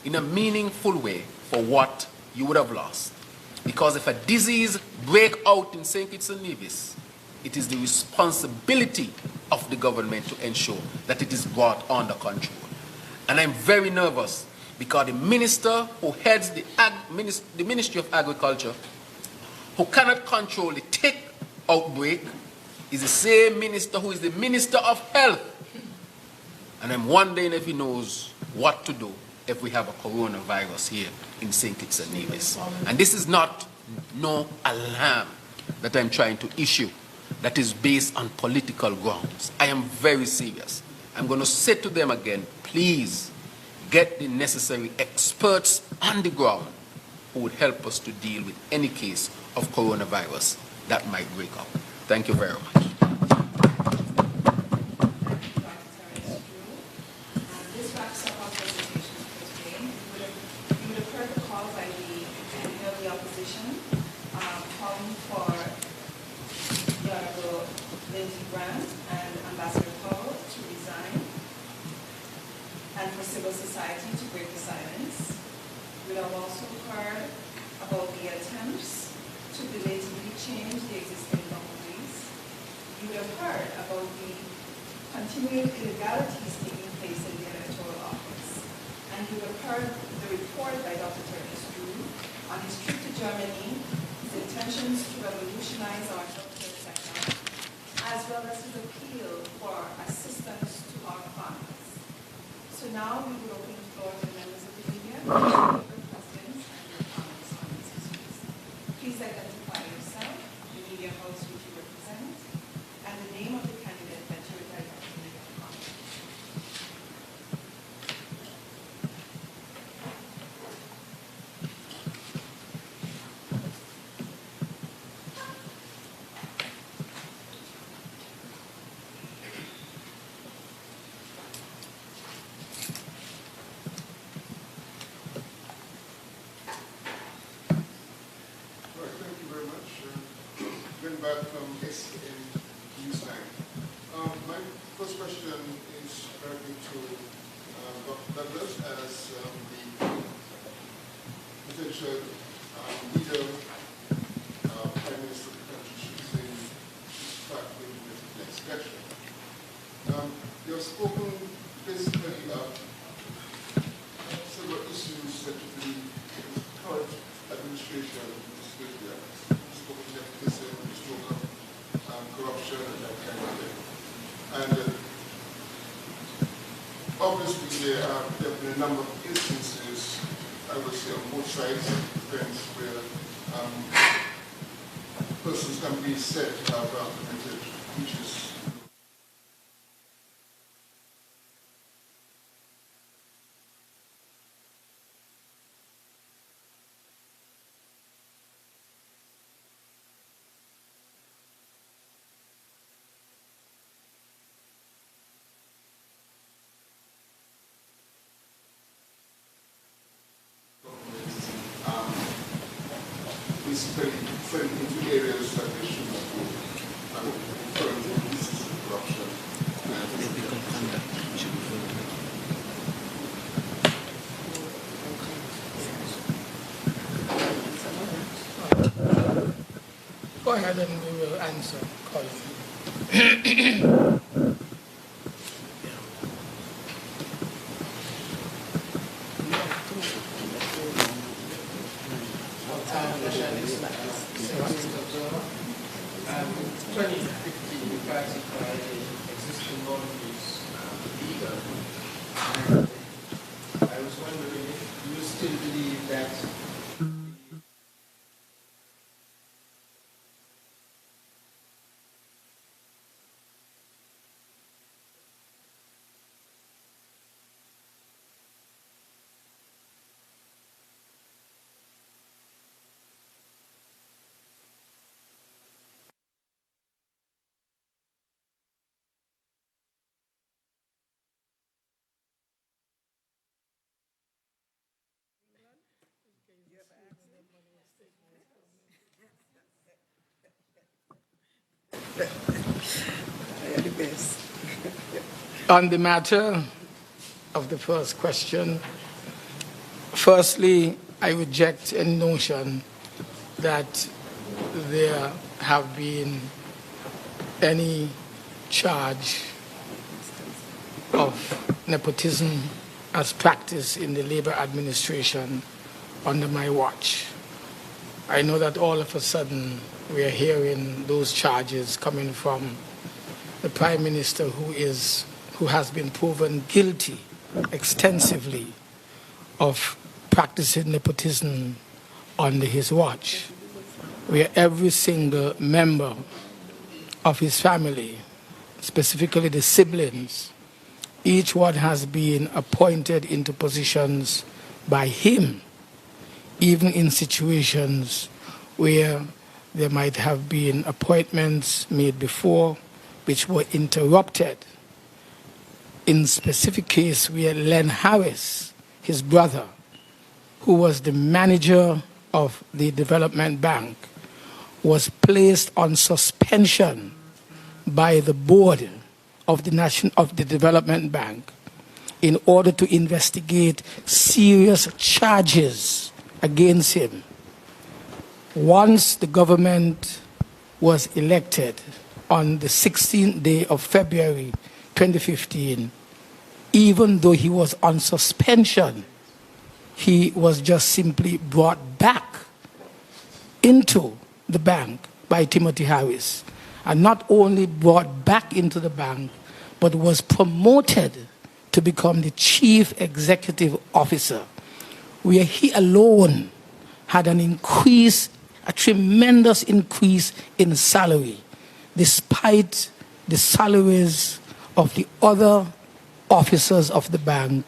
in a meaningful way for what you would have lost. Because if a disease breaks out in St. Kitts and Nevis, it is the responsibility of the government to ensure that it is brought under control. And I'm very nervous because the minister who heads the Ministry of Agriculture, who cannot control the tick outbreak, is the same minister who is the Minister of Health. And I'm wondering if he knows what to do if we have a coronavirus here in St. Kitts and Nevis. And this is not no alarm that I'm trying to issue that is based on political grounds. I am very serious. I'm going to say to them again, please get the necessary experts on the ground who would help us to deal with any case of coronavirus that might break up. Thank you very much. This wraps up our presentation for today. You would have heard the call by the leader of the opposition, calling for attempts to belatedly change the existing boundaries. You would have heard about the continuing illegalities taking place in the electoral office. And you would have heard the report by Dr. Terence on his trip to Germany, his intentions to revolutionize our healthcare sector, as well as his appeal for assistance to our farmers. So now we will open the floor to members of the media to your questions and your comments on these issues. Please identify yourself, the media house which you represent, and the name of the candidate that you would like to make a comment. Back from SKN Newsline. My first question is directly to Dr. Douglas as the potential leader, Prime Minister of the country, should say, start with the next election. You have spoken basically of several issues that you believe the current administration is going to be corruption and that kind of thing. And obviously there have been a number of instances, I would say, on both sides of the fence where persons can be said to have committed breaches. Basically into areas that they should not go, and referring to cases of corruption. Go ahead and we will answer, Colin. On the matter of the first question, firstly, I reject any notion that there have been any charge of nepotism as practiced in the Labour administration under my watch. I know that all of a sudden we are hearing those charges coming from the Prime Minister who has been proven guilty extensively of practicing nepotism under his watch, where every single member of his family, specifically the siblings, each one has been appointed into positions by him, even in situations where there might have been appointments made before which were interrupted. In specific case where Len Harris, his brother, who was the manager of the development bank, was placed on suspension by the board of the development bank in order to investigate serious charges against him. once the government was elected on the 16th day of February 2015, even though he was on suspension, he was just simply brought back into the bank by Timothy Harris. And not only brought back into the bank, but was promoted to become the chief executive officer, where he alone had an increase, a tremendous increase in salary, despite the salaries of the other officers of the bank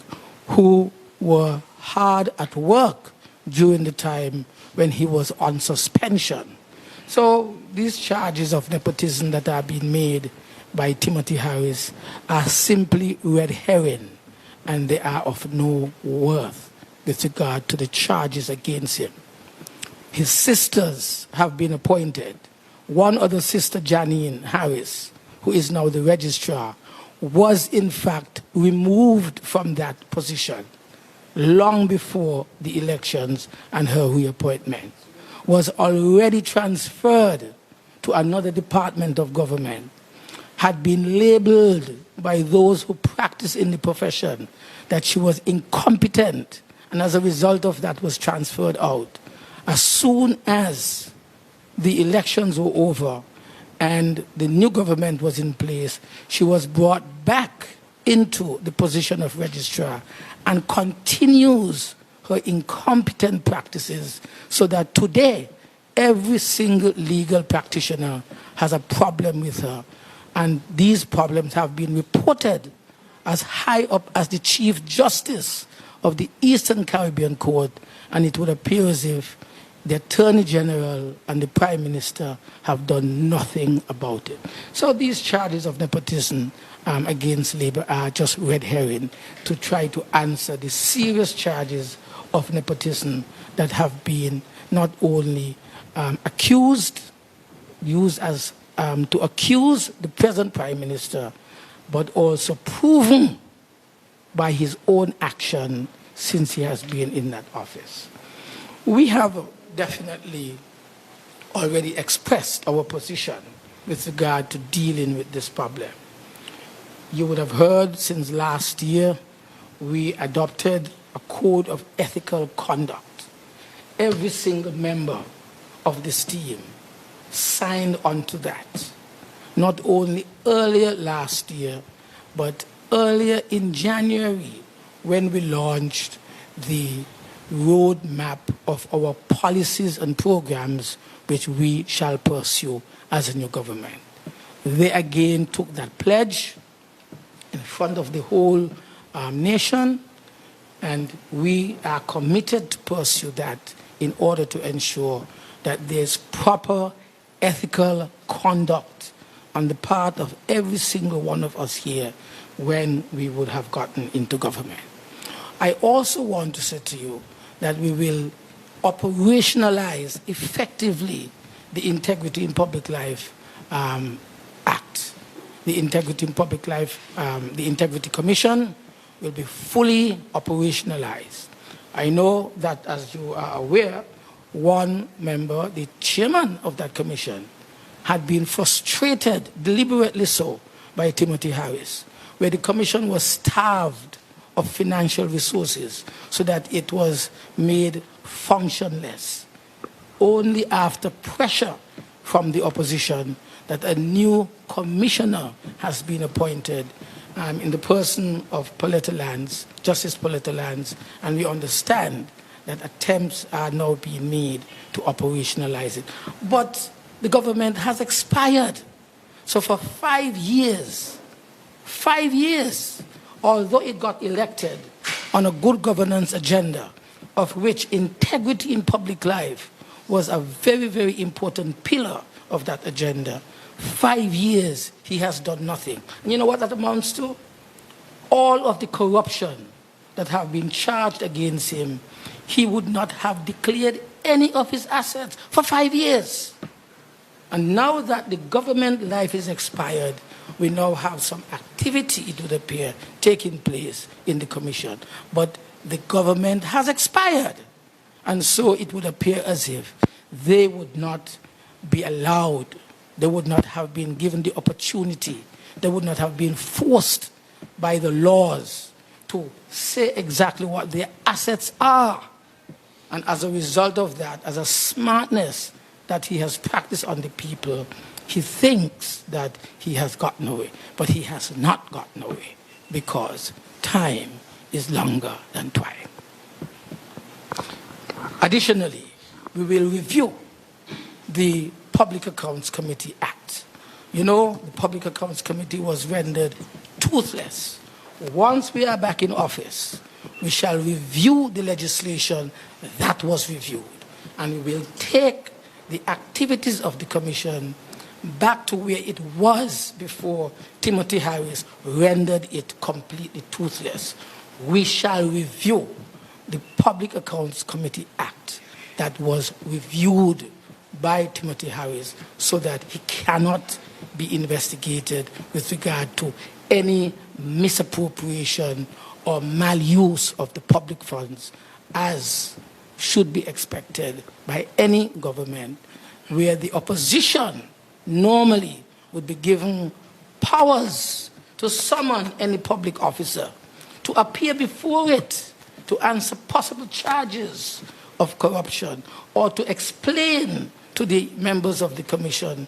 who were hard at work during the time when he was on suspension. So these charges of nepotism that are being made by Timothy Harris are simply red herring, and they are of no worth with regard to the charges against him. His sisters have been appointed. One other sister, Janine Harris, who is now the registrar, was in fact removed from that position long before the elections, and her reappointment was already transferred to another department of government, had been labeled by those who practice in the profession that she was incompetent, and as a result of that was transferred out. As soon as the elections were over and the new government was in place, she was brought back into the position of registrar and continues her incompetent practices, so that today every single legal practitioner has a problem with her. And these problems have been reported as high up as the Chief Justice of the Eastern Caribbean Court, and it would appear as if the Attorney General and the Prime Minister have done nothing about it. So these charges of nepotism against Labour are just red herring to try to answer the serious charges of nepotism that have been not only accused, used as to accuse the present Prime Minister, but also proven by his own action since he has been in that office. We have definitely already expressed our position with regard to dealing with this problem. You would have heard since last year we adopted a code of ethical conduct. Every single member of this team signed onto that, not only earlier last year, but earlier in January when we launched the roadmap of our policies and programs which we shall pursue as a new government. They again took that pledge in front of the whole nation, and we are committed to pursue that in order to ensure that there's proper ethical conduct on the part of every single one of us here when we would have gotten into government. I also want to say to you that we will operationalize effectively the Integrity in Public Life Act. The Integrity in Public Life, the Integrity Commission will be fully operationalized. I know that, as you are aware, one member, the chairman of that commission, had been frustrated, deliberately so, by Timothy Harris, where the commission was starved of financial resources so that it was made functionless. Only after pressure from the opposition that a new commissioner has been appointed in the person of Poletta Lands, Justice Poletta Lands, and we understand that attempts are now being made to operationalize it. But the government has expired. So for 5 years, although it got elected on a good governance agenda, of which integrity in public life was a very, very important pillar of that agenda, 5 years he has done nothing. And you know what that amounts to? All of the corruption that have been charged against him, he would not have declared any of his assets for 5 years. And now that the government life is expired, we now have some activity, it would appear, taking place in the commission. But the government has expired. And so it would appear as if they would not be allowed, they would not have been given the opportunity, they would not have been forced by the laws to say exactly what their assets are. And as a result of that, as a smartness that he has practiced on the people, he thinks that he has gotten away. But he has not gotten away, because time is longer than twine. Additionally, we will review the Public Accounts Committee Act. You know, the Public Accounts Committee was rendered toothless. Once we are back in office, we shall review the legislation that was reviewed, and we will take the activities of the Commission back to where it was before Timothy Harris rendered it completely toothless. We shall review the Public Accounts Committee Act that was reviewed by Timothy Harris, so that he cannot be investigated with regard to any misappropriation or maluse of the public funds, as should be expected by any government, where the opposition normally would be given powers to summon any public officer to appear before it to answer possible charges of corruption, or to explain to the members of the Commission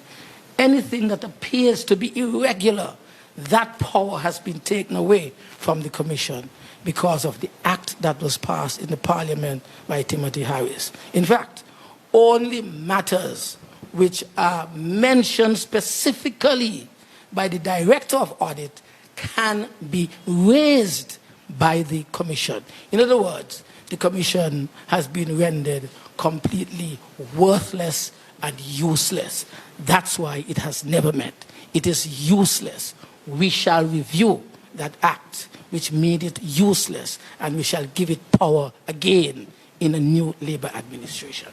anything that appears to be irregular. That power has been taken away from the Commission because of the act that was passed in the Parliament by Timothy Harris. In fact, only matters which are mentioned specifically by the Director of Audit can be raised by the Commission. In other words, the Commission has been rendered completely worthless and useless. That's why it has never met. It is useless. We shall review that act which made it useless, and we shall give it power again in a new Labour administration.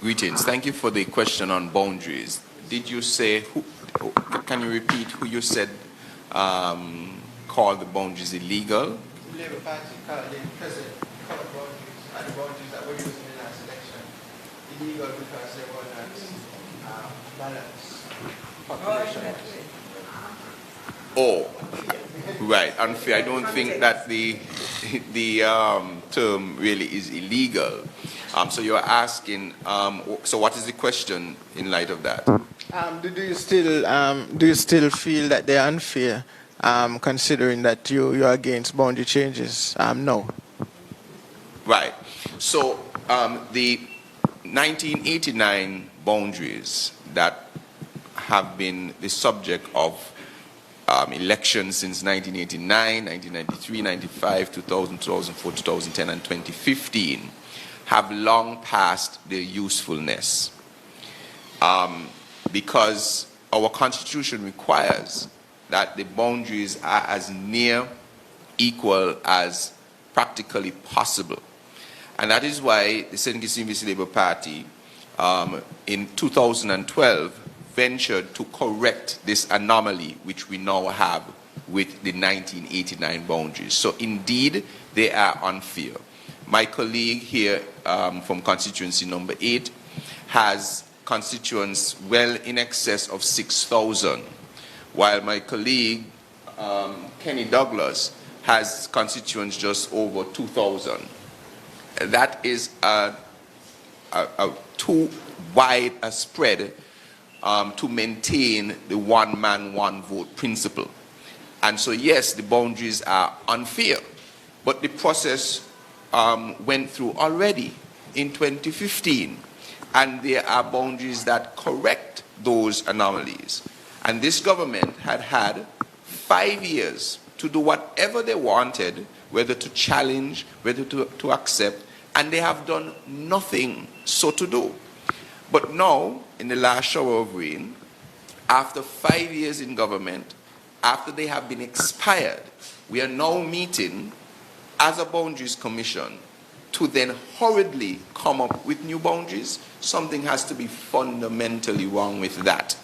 Greetings. Thank you for the question on boundaries. Did you say, can you repeat who you said called the boundaries illegal? The Labour Party currently present current boundaries and the boundaries that were used in the last election illegal because they were not balanced population. Oh, right, unfair. I don't think that the term really is illegal. So you're asking, so what is the question in light of that? Do you still feel that they're unfair, considering that you're against boundary changes? No. Right. So the 1989 boundaries that have been the subject of elections since 1989, 1993, 95, 2000, 2004, 2010, and 2015 have long passed their usefulness, because our Constitution requires that the boundaries are as near equal as practically possible. And that is why the St. Kitts Labour Party in 2012 ventured to correct this anomaly which we now have with the 1989 boundaries. So indeed, they are unfair. My colleague here from constituency number 8 has constituents well in excess of 6,000, while my colleague Kenny Douglas has constituents just over 2,000. That is too wide a spread to maintain the one man, one vote principle. And so yes, the boundaries are unfair, but the process went through already in 2015, and there are boundaries that correct those anomalies. And this government had 5 years to do whatever they wanted, whether to challenge, whether to accept, and they have done nothing so to do. But now, in the last shower of rain, after 5 years in government, after they have been expired, we are now meeting as a boundaries commission to then hurriedly come up with new boundaries. Something has to be fundamentally wrong with that.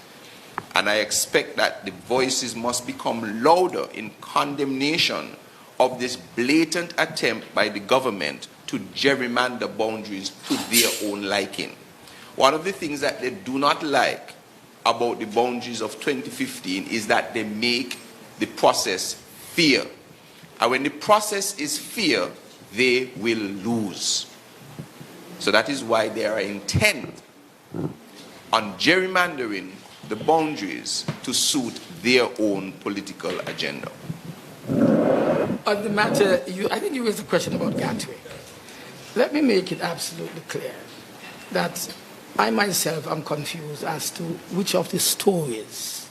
And I expect that the voices must become louder in condemnation of this blatant attempt by the government to gerrymander boundaries to their own liking. One of the things that they do not like about the boundaries of 2015 is that they make the process fair. And when the process is fair, they will lose. So that is why they are intent on gerrymandering the boundaries to suit their own political agenda. On the matter, I think you raised a question about Gatwick. Let me make it absolutely clear that I myself am confused as to which of the stories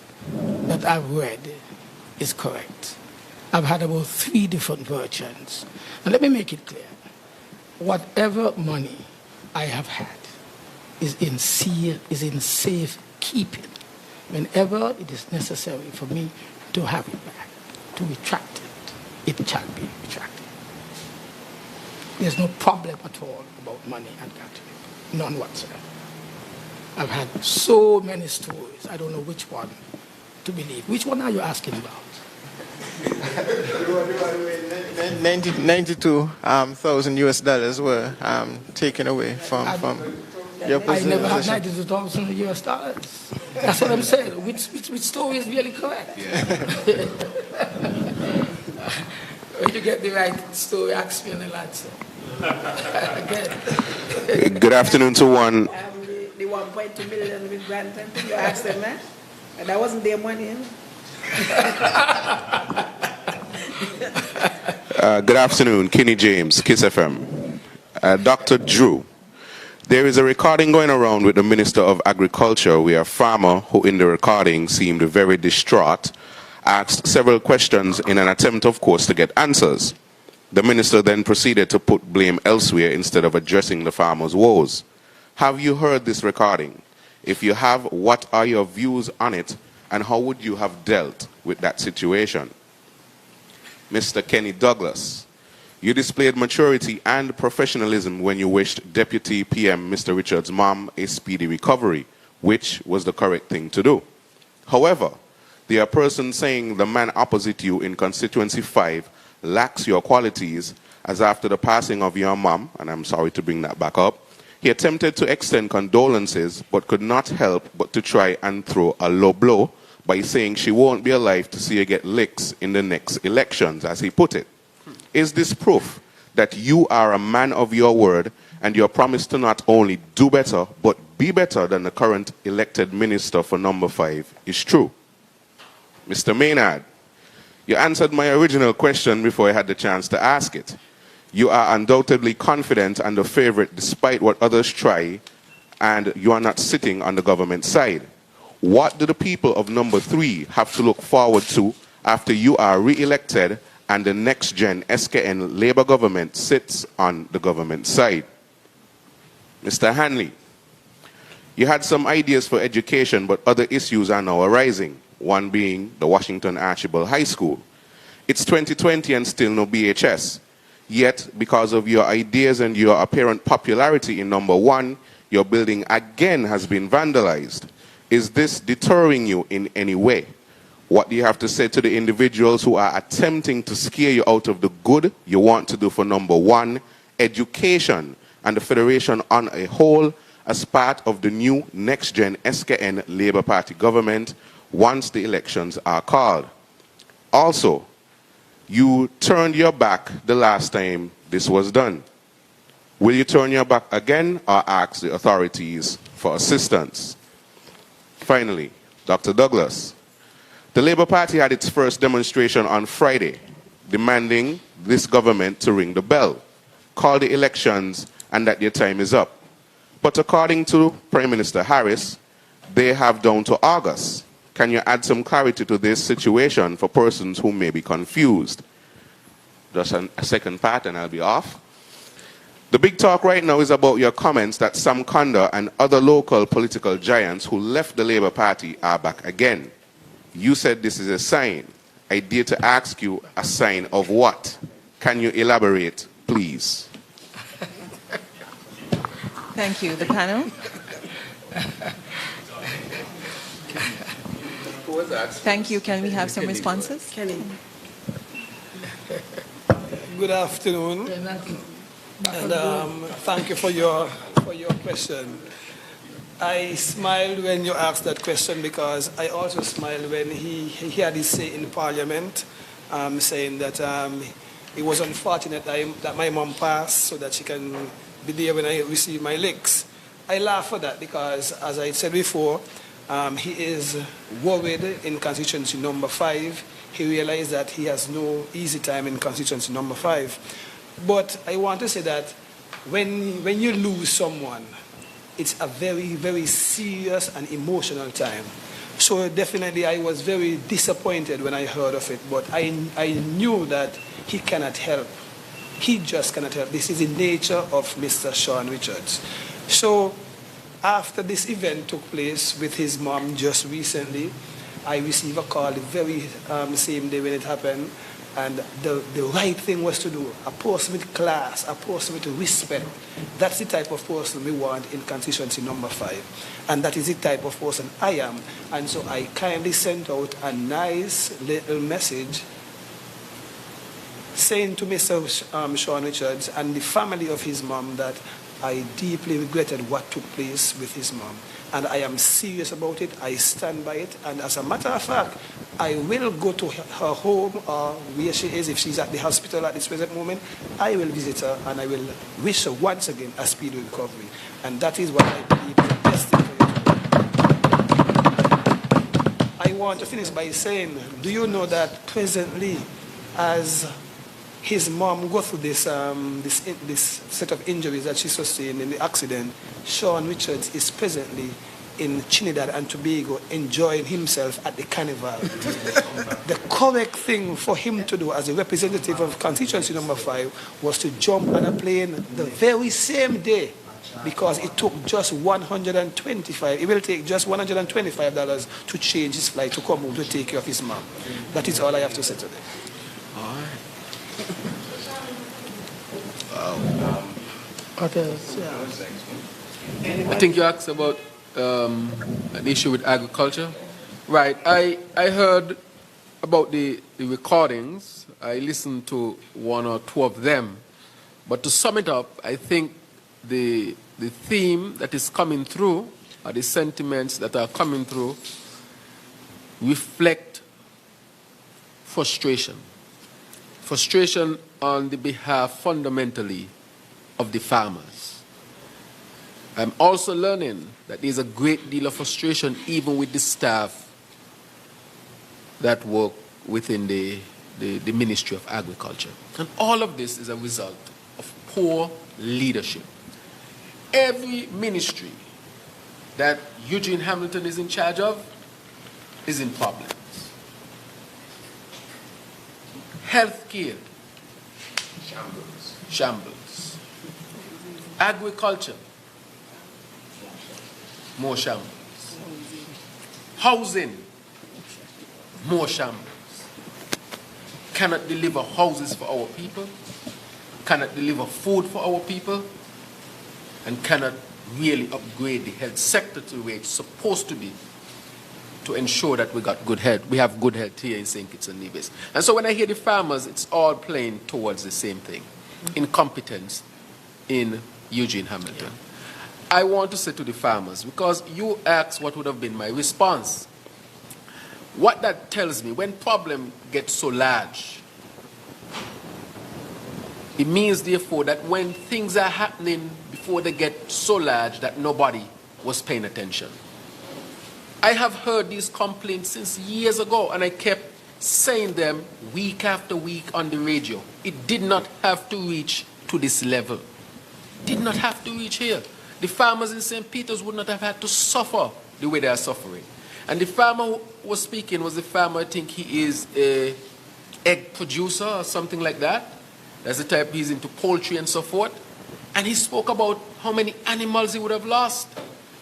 that I've read is correct. I've had about 3 different versions. And let me make it clear. Whatever money I have had is in safe keeping whenever it is necessary for me to have it back, to retract it shall be retracted. There's no problem at all about money and Gatwick, none whatsoever. I've had so many stories, I don't know which one to believe. Which one are you asking about? 92,000 US dollars were taken away from your I position. never had 92,000 US dollars. That's what I'm saying. Which story is really correct? Yeah. When you get the right story, ask me and I'll answer. Again. Good afternoon to one. The 1.2 million with Granton, you asked them that? And that wasn't their money. Good afternoon, Kenny James, Kiss FM. Dr. Drew, there is a recording going around with the Minister of Agriculture where a farmer who in the recording seemed very distraught asked several questions in an attempt, of course, to get answers. The minister then proceeded to put blame elsewhere instead of addressing the farmer's woes. Have you heard this recording? If you have, what are your views on it, and how would you have dealt with that situation? Mr. Kenny Douglas, you displayed maturity and professionalism when you wished Deputy PM Mr. Richard's mom a speedy recovery, which was the correct thing to do. However, there are persons saying the man opposite you in Constituency 5 lacks your qualities, as after the passing of your mom, and I'm sorry to bring that back up, he attempted to extend condolences but could not help but to try and throw a low blow by saying she won't be alive to see you get licks in the next elections, as he put it. Is this proof that you are a man of your word and your promise to not only do better but be better than the current elected minister for number 5 is true? Mr. Maynard, you answered my original question before I had the chance to ask it. You are undoubtedly confident and a favorite despite what others try, and you are not sitting on the government side. What do the people of number 3 have to look forward to after you are re-elected and the next-gen SKN Labour government sits on the government side? Mr. Hanley, you had some ideas for education, but other issues are now arising, one being the Washington Archibald High School. It's 2020 and still no BHS. Yet, because of your ideas and your apparent popularity in number 1, your building again has been vandalized. Is this deterring you in any way? What do you have to say to the individuals who are attempting to scare you out of the good you want to do for number 1, education, and the Federation on a whole as part of the new next-gen SKN Labour Party government once the elections are called? Also, you turned your back the last time this was done. Will you turn your back again or ask the authorities for assistance? Finally, Dr. Douglas, the Labour Party had its first demonstration on Friday, demanding this government to ring the bell, call the elections, and that their time is up. But according to Prime Minister Harris, they have down to August. Can you add some clarity to this situation for persons who may be confused? Just a second part and I'll be off. The big talk right now is about your comments that Sam Conda and other local political giants who left the Labour Party are back again. You said this is a sign. I dare to ask you, a sign of what? Can you elaborate, please? Thank you. The panel? Who was that? Thank you. Can we have some responses? Kenny. Good afternoon, and thank you for your question. I smiled when you asked that question because I also smiled when he had his say in Parliament, saying that it was unfortunate that my mom passed so that she can be there when I receive my licks. I laugh at that because, as I said before, he is worried in constituency number 5. He realized that he has no easy time in constituency number 5. But I want to say that when you lose someone, it's a very, very serious and emotional time. So definitely I was very disappointed when I heard of it, but I knew that he cannot help. He just cannot help. This is the nature of Mr. Sean Richards. So after this event took place with his mom just recently, I received a call the very same day when it happened, and the right thing was to do. A person with class, a person with respect. That's the type of person we want in constituency number 5. And that is the type of person I am. And so I kindly sent out a nice little message saying to Mr. Sean Richards and the family of his mom that I deeply regretted what took place with his mom. And I am serious about it. I stand by it. And as a matter of fact, I will go to her home or where she is. If she's at the hospital at this present moment, I will visit her and I will wish her once again a speedy recovery. And that is what I believe is the best thing for you. I want to finish by saying, do you know that presently, as his mom goes through this set of injuries that she sustained in the accident, Sean Richards is presently in Trinidad and Tobago enjoying himself at the carnival. The correct thing for him to do as a representative of constituency number 5 was to jump on a plane the very same day, because it took just $125. It will take just $125 to change his flight to come home to take care of his mom. That is all I have to say today. All right. I think you asked about an issue with agriculture. Right. I heard about the recordings. I listened to 1 or 2 of them. But to sum it up, I think the theme that is coming through, or the sentiments that are coming through, reflect frustration. Frustration on the behalf, fundamentally, of the farmers. I'm also learning that there's a great deal of frustration even with the staff that work within the Ministry of Agriculture. And all of this is a result of poor leadership. Every ministry that Eugene Hamilton is in charge of is in problems. Healthcare, shambles. Agriculture, more shambles. Housing, more shambles. Cannot deliver houses for our people, cannot deliver food for our people, and cannot really upgrade the health sector to where it's supposed to be, to ensure that we got good health. We have good health here in St. Kitts and Nevis. And so when I hear the farmers, it's all playing towards the same thing. Incompetence in Eugene Hamilton. I want to say to the farmers, because you asked what would have been my response. What that tells me, when problem gets so large, it means therefore that when things are happening before they get so large that nobody was paying attention. I have heard these complaints since years ago, and I kept saying them week after week on the radio. It did not have to reach to this level. Did not have to reach here. The farmers in St. Peter's would not have had to suffer the way they are suffering. And the farmer who was speaking was the farmer, I think he is an egg producer or something like that. That's the type, he's into poultry and so forth. And he spoke about how many animals he would have lost.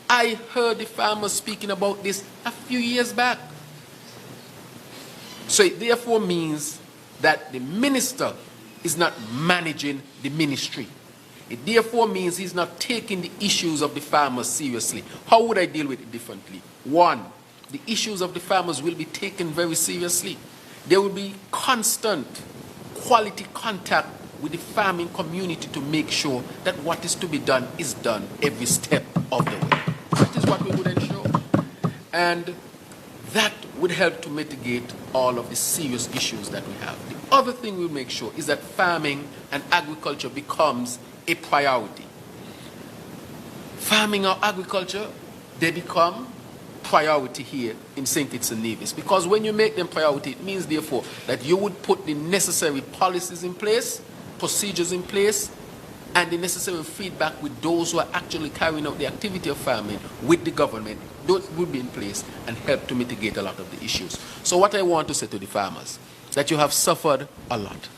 I heard the farmers speaking about this a few years back. So it therefore means that the minister is not managing the ministry. It therefore means he's not taking the issues of the farmers seriously. How would I deal with it differently? 1, the issues of the farmers will be taken very seriously. There will be constant quality contact with the farming community to make sure that what is to be done is done every step of the way. That is what we would ensure. And that would help to mitigate all of the serious issues that we have. The other thing we'll make sure is that farming and agriculture becomes a priority. Farming or agriculture, they become priority here in St. Kitts and Nevis. Because when you make them priority, it means therefore that you would put the necessary policies in place, procedures in place, and the necessary feedback with those who are actually carrying out the activity of farming with the government. Those would be in place and help to mitigate a lot of the issues. So what I want to say to the farmers, that you have suffered a lot,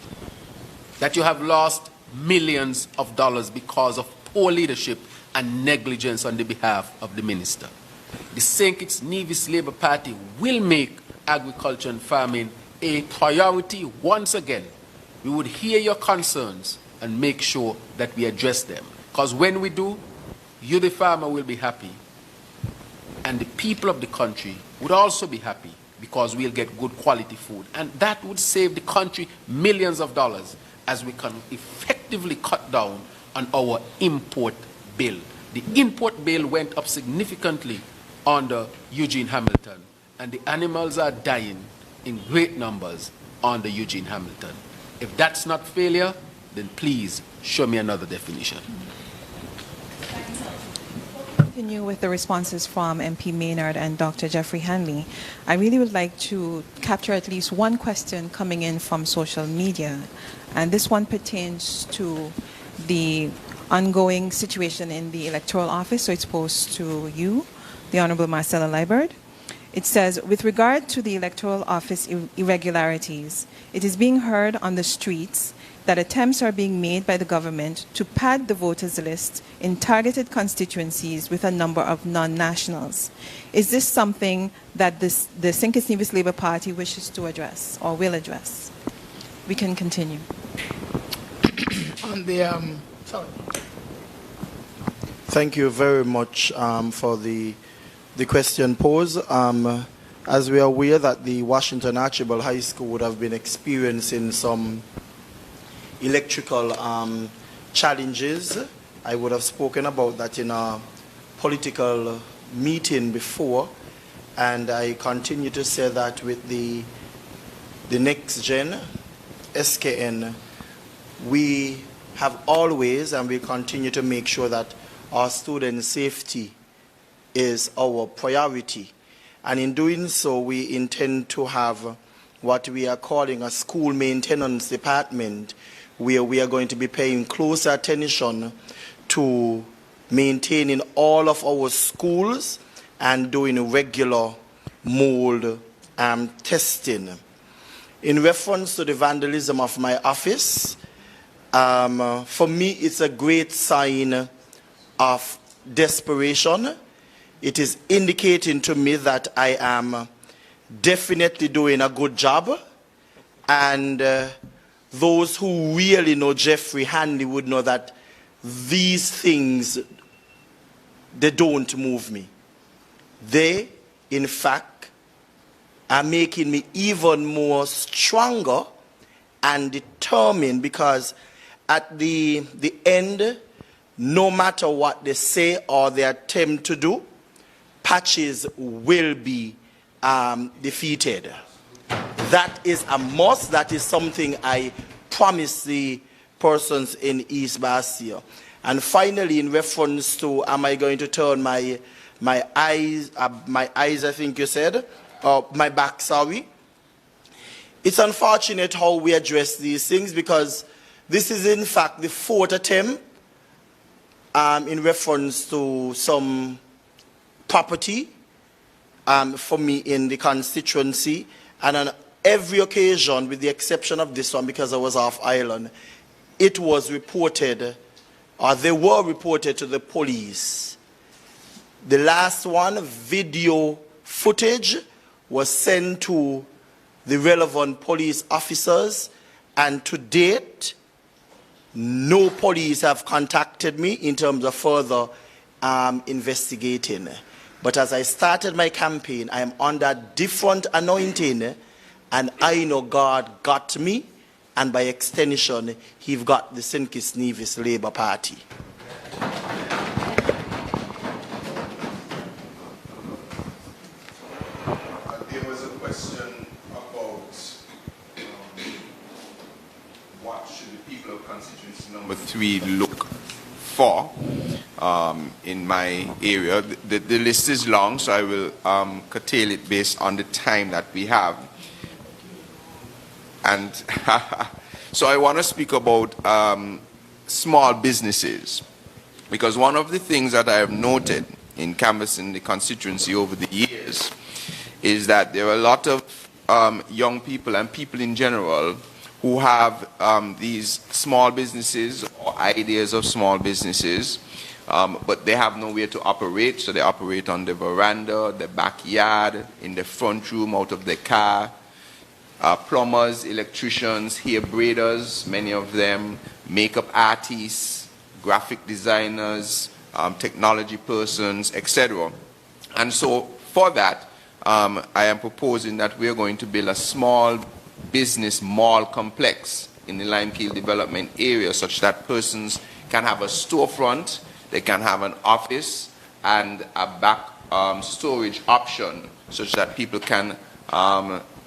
that you have lost millions of dollars because of poor leadership and negligence on the behalf of the minister. The St. Kitts Nevis Labour Party will make agriculture and farming a priority once again. We would hear your concerns and make sure that we address them. Because when we do, you, the farmer, will be happy. And the people of the country would also be happy because we'll get good quality food. And that would save the country millions of dollars as we can effectively cut down on our import bill. The import bill went up significantly under Eugene Hamilton, and the animals are dying in great numbers under Eugene Hamilton. If that's not failure, then please show me another definition. Continue with the responses from MP Maynard and Dr. Jeffrey Hanley. I really would like to capture at least one question coming in from social media, and this one pertains to the ongoing situation in the electoral office, so it's posed to you, the Honorable Marcella Liburd. It says, with regard to the electoral office irregularities, it is being heard on the streets that attempts are being made by the government to pad the voters list in targeted constituencies with a number of non-nationals. Is this something that the St. Kitts Nevis Labour Party wishes to address or will address? We can continue. On the, sorry. Thank you very much for the question posed. As we are aware that the Washington Archibald High School would have been experiencing some electrical challenges. I would have spoken about that in a political meeting before, and I continue to say that with the next gen, SKN, we have always and we continue to make sure that our student safety is our priority. And in doing so, we intend to have what we are calling a school maintenance department, where we are going to be paying close attention to maintaining all of our schools and doing regular mold testing. In reference to the vandalism of my office, for me it's a great sign of desperation. It is indicating to me that I am definitely doing a good job, and those who really know Jeffrey Hanley would know that these things, they don't move me. They, in fact, are making me even more stronger and determined, because at the end, no matter what they say or they attempt to do, patches will be defeated. That is a must. That is something I promise the persons in East Bastia. And finally, in reference to, am I going to turn my eyes, I think you said, or my back, sorry. It's unfortunate how we address these things, because this is in fact the fourth attempt in reference to some property for me in the constituency, and on every occasion, with the exception of this one because I was off island, it was reported, or they were reported to the police. The last one, video footage, was sent to the relevant police officers, and to date, no police have contacted me in terms of further investigating. But as I started my campaign, I am under different anointing, and I know God got me, and by extension, He got the St. Kitts Nevis Labour Party. There was a question about what should the people of constituency number 3 look for in my area. The list is long, so I will curtail it based on the time that we have. And so I want to speak about small businesses, because one of the things that I have noted in canvassing the constituency over the years is that there are a lot of young people and people in general who have these small businesses or ideas of small businesses, but they have nowhere to operate, so they operate on the veranda, the backyard, in the front room, out of the car. Plumbers, electricians, hair braiders, many of them, makeup artists, graphic designers, technology persons, etc. And so for that, I am proposing that we are going to build a small business mall complex in the Limekeel development area, such that persons can have a storefront, they can have an office and a back storage option, such that people can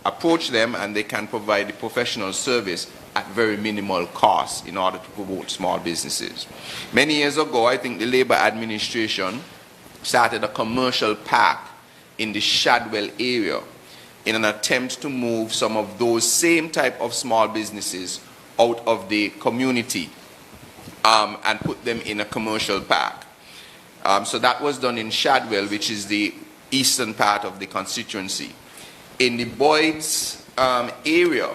approach them and they can provide the professional service at very minimal cost in order to promote small businesses. Many years ago, I think the Labour administration started a commercial park in the Shadwell area in an attempt to move some of those same type of small businesses out of the community and put them in a commercial park. So that was done in Shadwell, which is the eastern part of the constituency. In the Boyd's area,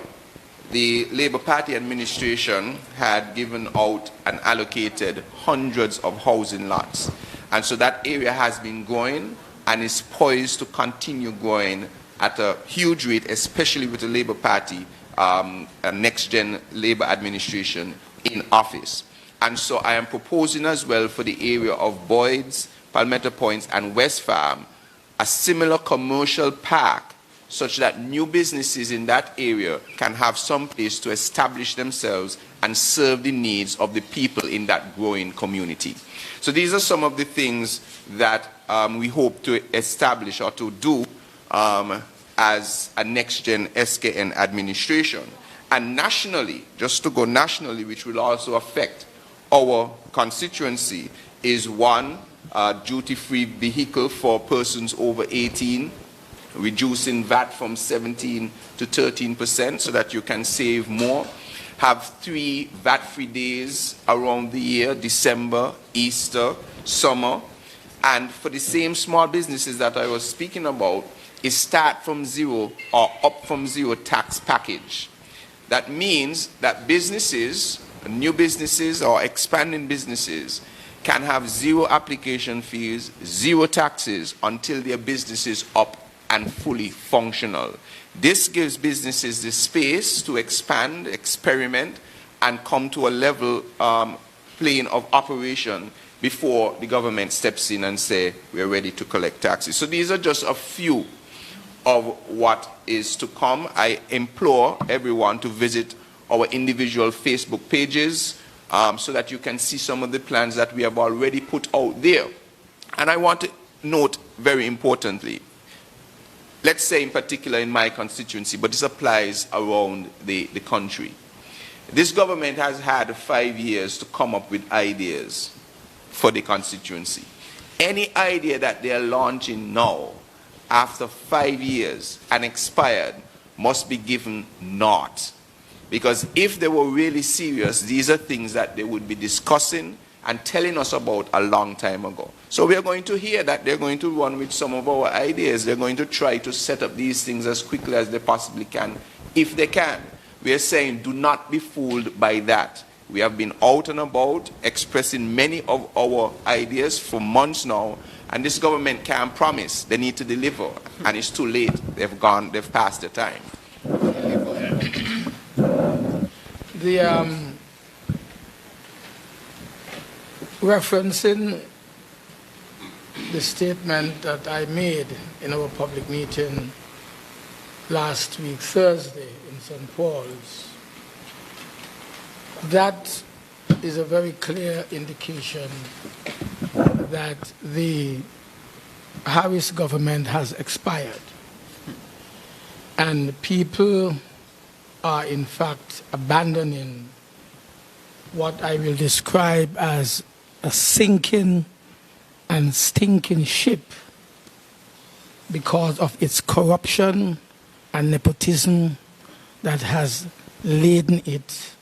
the Labour Party administration had given out and allocated hundreds of housing lots. And so that area has been growing and is poised to continue growing at a huge rate, especially with the Labour Party, a next-gen Labour administration in office. And so I am proposing as well for the area of Boyd's, Palmetto Points, and West Farm, a similar commercial park, such that new businesses in that area can have some place to establish themselves and serve the needs of the people in that growing community. So these are some of the things that we hope to establish or to do as a next-gen SKN administration. And nationally, just to go nationally, which will also affect our constituency, is one, duty-free vehicle for persons over 18, reducing VAT from 17 to 13% so that you can save more. Have 3 VAT-free days around the year, December, Easter, summer. And for the same small businesses that I was speaking about, is start from zero or up from zero tax package. That means that businesses, new businesses or expanding businesses, can have 0 application fees, 0 taxes until their business is up and fully functional. This gives businesses the space to expand, experiment, and come to a level plane of operation before the government steps in and say, we're ready to collect taxes. So these are just a few of what is to come. I implore everyone to visit our individual Facebook pages so that you can see some of the plans that we have already put out there. And I want to note very importantly, let's say in particular in my constituency, but this applies around the country. This government has had 5 years to come up with ideas for the constituency. Any idea that they are launching now, after 5 years and expired, must be given naught. Because if they were really serious, these are things that they would be discussing and telling us about a long time ago. So we are going to hear that they're going to run with some of our ideas. They're going to try to set up these things as quickly as they possibly can, if they can. We are saying do not be fooled by that. We have been out and about expressing many of our ideas for months now, and this government can't promise. They need to deliver, and it's too late. They've passed the time. The referencing the statement that I made in our public meeting last week, Thursday, in St. Paul's, that is a very clear indication that the Harris government has expired. And people are in fact abandoning what I will describe as a sinking and stinking ship because of its corruption and nepotism that has laden it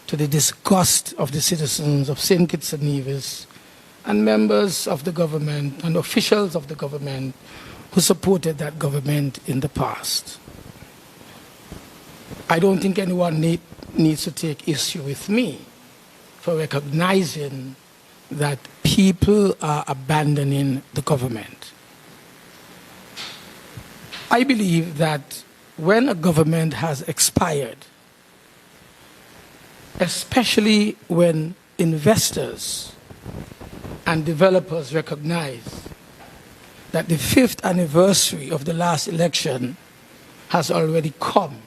to the disgust of the citizens of St. Kitts and Nevis and members of the government and officials of the government who supported that government in the past. I don't think anyone needs to take issue with me for recognizing that people are abandoning the government. I believe that when a government has expired, especially when investors and developers recognize that the 5th anniversary of the last election has already come,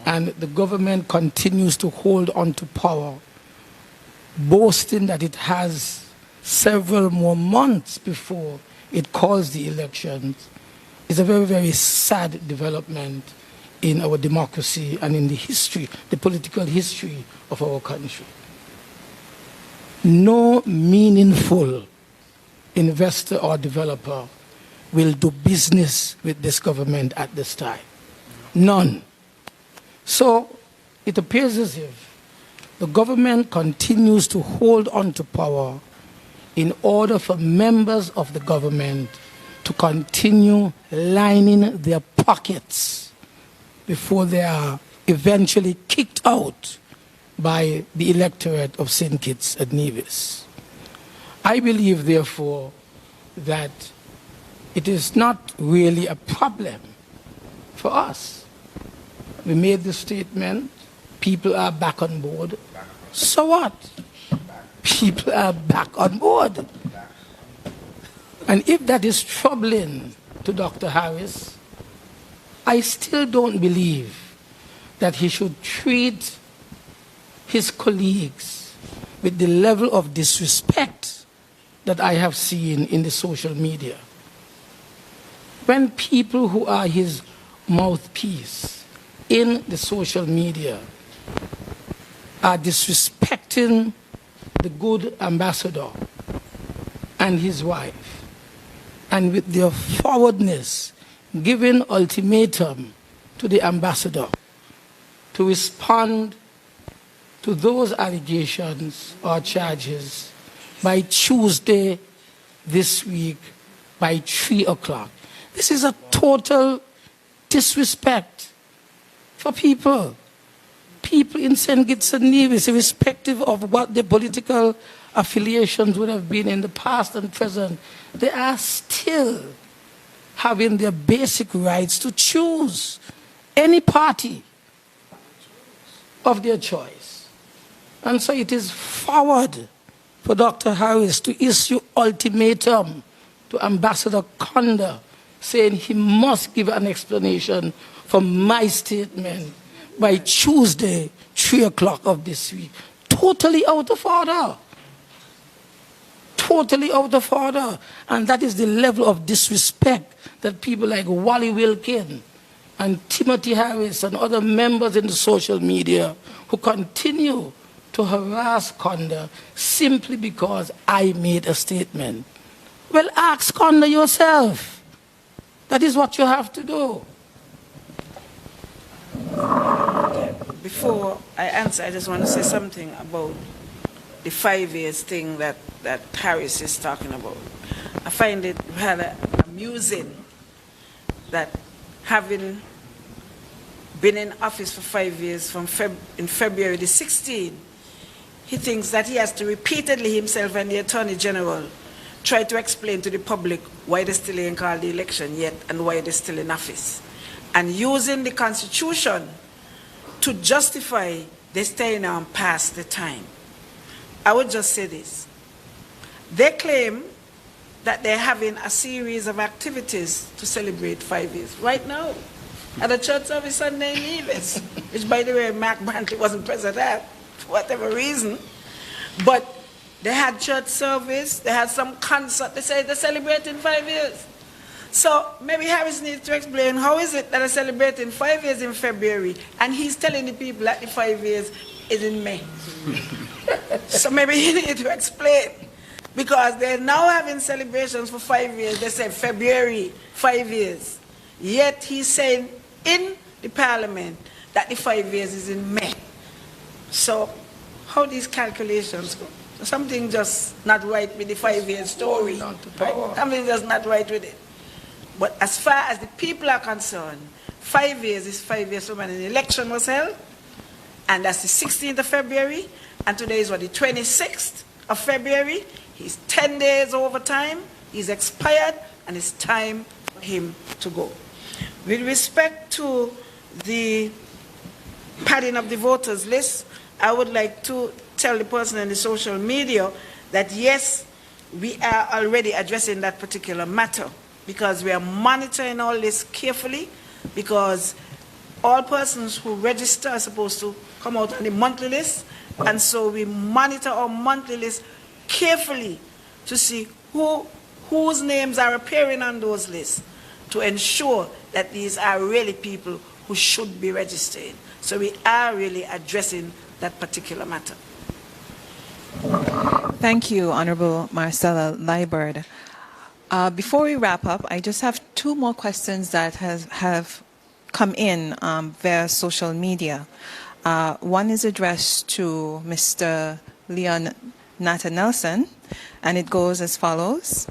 and the government continues to hold on to power, boasting that it has several more months before it calls the elections, is a very, very sad development in our democracy and in the history, the political history of our country. No meaningful investor or developer will do business with this government at this time. None. So it appears as if the government continues to hold on to power in order for members of the government to continue lining their pockets before they are eventually kicked out by the electorate of St. Kitts and Nevis. I believe, therefore, that it is not really a problem for us. We made the statement, people are back on board. So what? People are back on board. And if that is troubling to Dr. Harris, I still don't believe that he should treat his colleagues with the level of disrespect that I have seen in the social media. When people who are his mouthpiece in the social media are disrespecting the good ambassador and his wife, and with their forwardness giving ultimatum to the ambassador to respond to those allegations or charges by Tuesday this week by 3 o'clock. This is a total disrespect for people. People in St. Kitts and Nevis, irrespective of what their political affiliations would have been in the past and present, they are still having their basic rights to choose any party of their choice. And so it is forward for Dr. Harris to issue ultimatum to Ambassador Conda saying he must give an explanation for my statement by Tuesday, 3 o'clock of this week. Totally out of order. Totally out of order. And that is the level of disrespect that people like Wally Wilkin and Timothy Harris and other members in the social media who continue to harass Conda simply because I made a statement. Well, ask Conda yourself. That is what you have to do. Before I answer, I just want to say something about the 5 years thing that Harris is talking about. I find it rather amusing that having been in office for 5 years in February the 16th, he thinks that he has to repeatedly himself and the Attorney General try to explain to the public why they still ain't called the election yet and why they're still in office. And using the Constitution to justify their staying on past the time. I would just say this. They claim that they're having a series of activities to celebrate 5 years. Right now, at a church service Sunday in Nevis, which, by the way, Mark Brantley wasn't present at, for whatever reason, but they had church service, they had some concert, they say they're celebrating 5 years. So maybe Harris needs to explain how is it that they're celebrating 5 years in February and he's telling the people that the 5 years is in May. So maybe he needs to explain, because they're now having celebrations for 5 years. They say February, 5 years. Yet he's saying in the parliament that the 5 years is in May. So how these calculations go? Something just not right with the 5 year story. Right? Something just not right with it. But as far as the people are concerned, 5 years is 5 years from when an election was held, and that's the 16th of February, and today is what, the 26th of February. He's 10 days over time, he's expired, and it's time for him to go. With respect to the padding of the voters list, I would like to tell the person in the social media that yes, we are already addressing that particular matter, because we are monitoring all this carefully, because all persons who register are supposed to come out on the monthly list, and so we monitor our monthly list carefully to see whose names are appearing on those lists, to ensure that these are really people who should be registered. So we are really addressing that particular matter. Thank you, Honorable Marcella Liburd. Before we wrap up, I just have two more questions that have come in via social media. One is addressed to Mr. Leon Nata Nelson, and it goes as follows.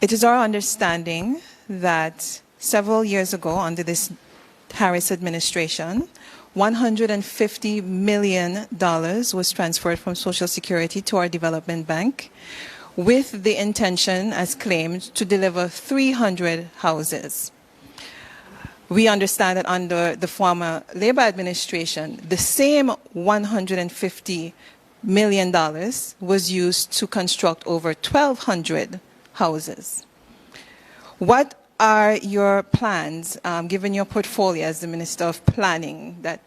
It is our understanding that several years ago, under this Harris administration, $150 million was transferred from Social Security to our development bank with the intention, as claimed, to deliver 300 houses. We understand that under the former Labour administration, the same $150 million was used to construct over 1,200 houses. What are your plans, given your portfolio as the Minister of Planning, that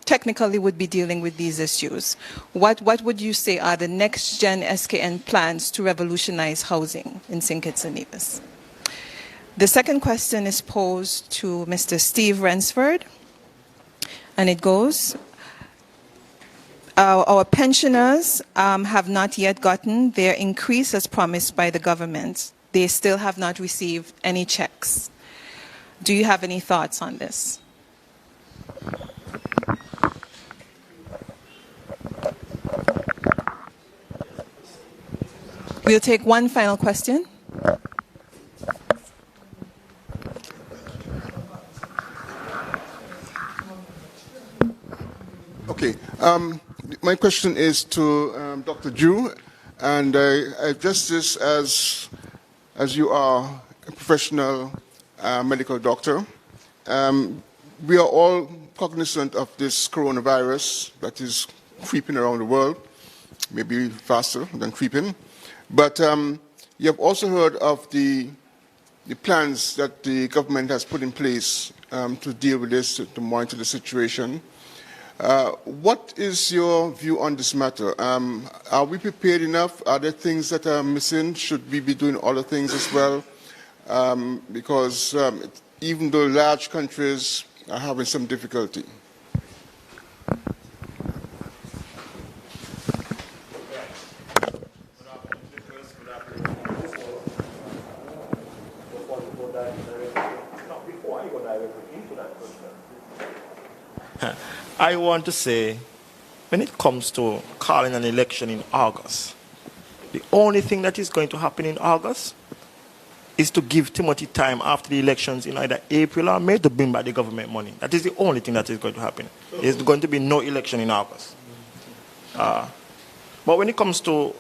technically would be dealing with these issues? What would you say are the next-gen SKN plans to revolutionize housing in St. Kitts and Nevis? The second question is posed to Mr. Steve Rensford, and it goes, our pensioners have not yet gotten their increase as promised by the government. They still have not received any checks. Do you have any thoughts on this? We'll take one final question. Okay. My question is to Dr. Drew, and I address this as you are a professional medical doctor. We are all cognizant of this coronavirus that is creeping around the world, maybe faster than creeping. But you have also heard of the plans that the government has put in place to deal with this, to monitor the situation. What is your view on this matter? Are we prepared enough? Are there things that are missing? Should we be doing other things as well? Because even though large countries are having some difficulty. I want to say, when it comes to calling an election in August, the only thing that is going to happen in August is to give Timothy time after the elections in either April or May to bring back the government money. That is the only thing that is going to happen. There's going to be no election in August. But when it comes to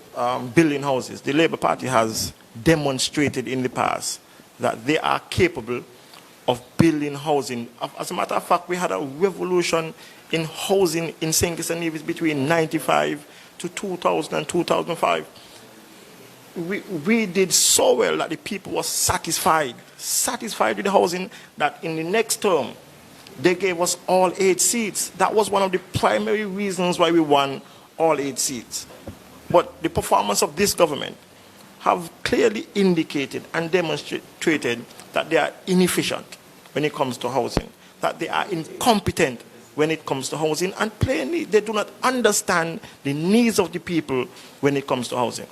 building houses, the Labour Party has demonstrated in the past that they are capable of building housing. As a matter of fact, we had a revolution in housing in St. Kitts and Nevis between 1995 to 2000 and 2005. we did so well that the people were satisfied with the housing, that in the next term, they gave us all 8 seats. That was one of the primary reasons why we won all 8 seats. But the performance of this government have clearly indicated and demonstrated that they are inefficient when it comes to housing, that they are incompetent when it comes to housing, and plainly they do not understand the needs of the people when it comes to housing.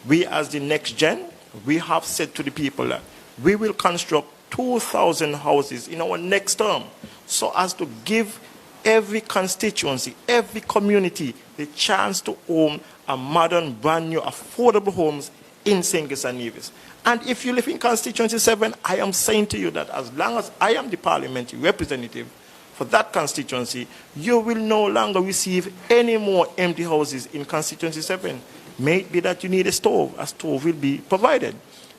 We as the next gen, we have said to the people that we will construct 2,000 houses in our next term, so as to give every constituency, every community the chance to own a modern, brand new, affordable homes in St. Kitts and Nevis. And if you live in constituency 7, I am saying to you that as long as I am the parliamentary representative for that constituency, you will no longer receive any more empty houses in constituency 7. Maybe that you need a stove will be provided.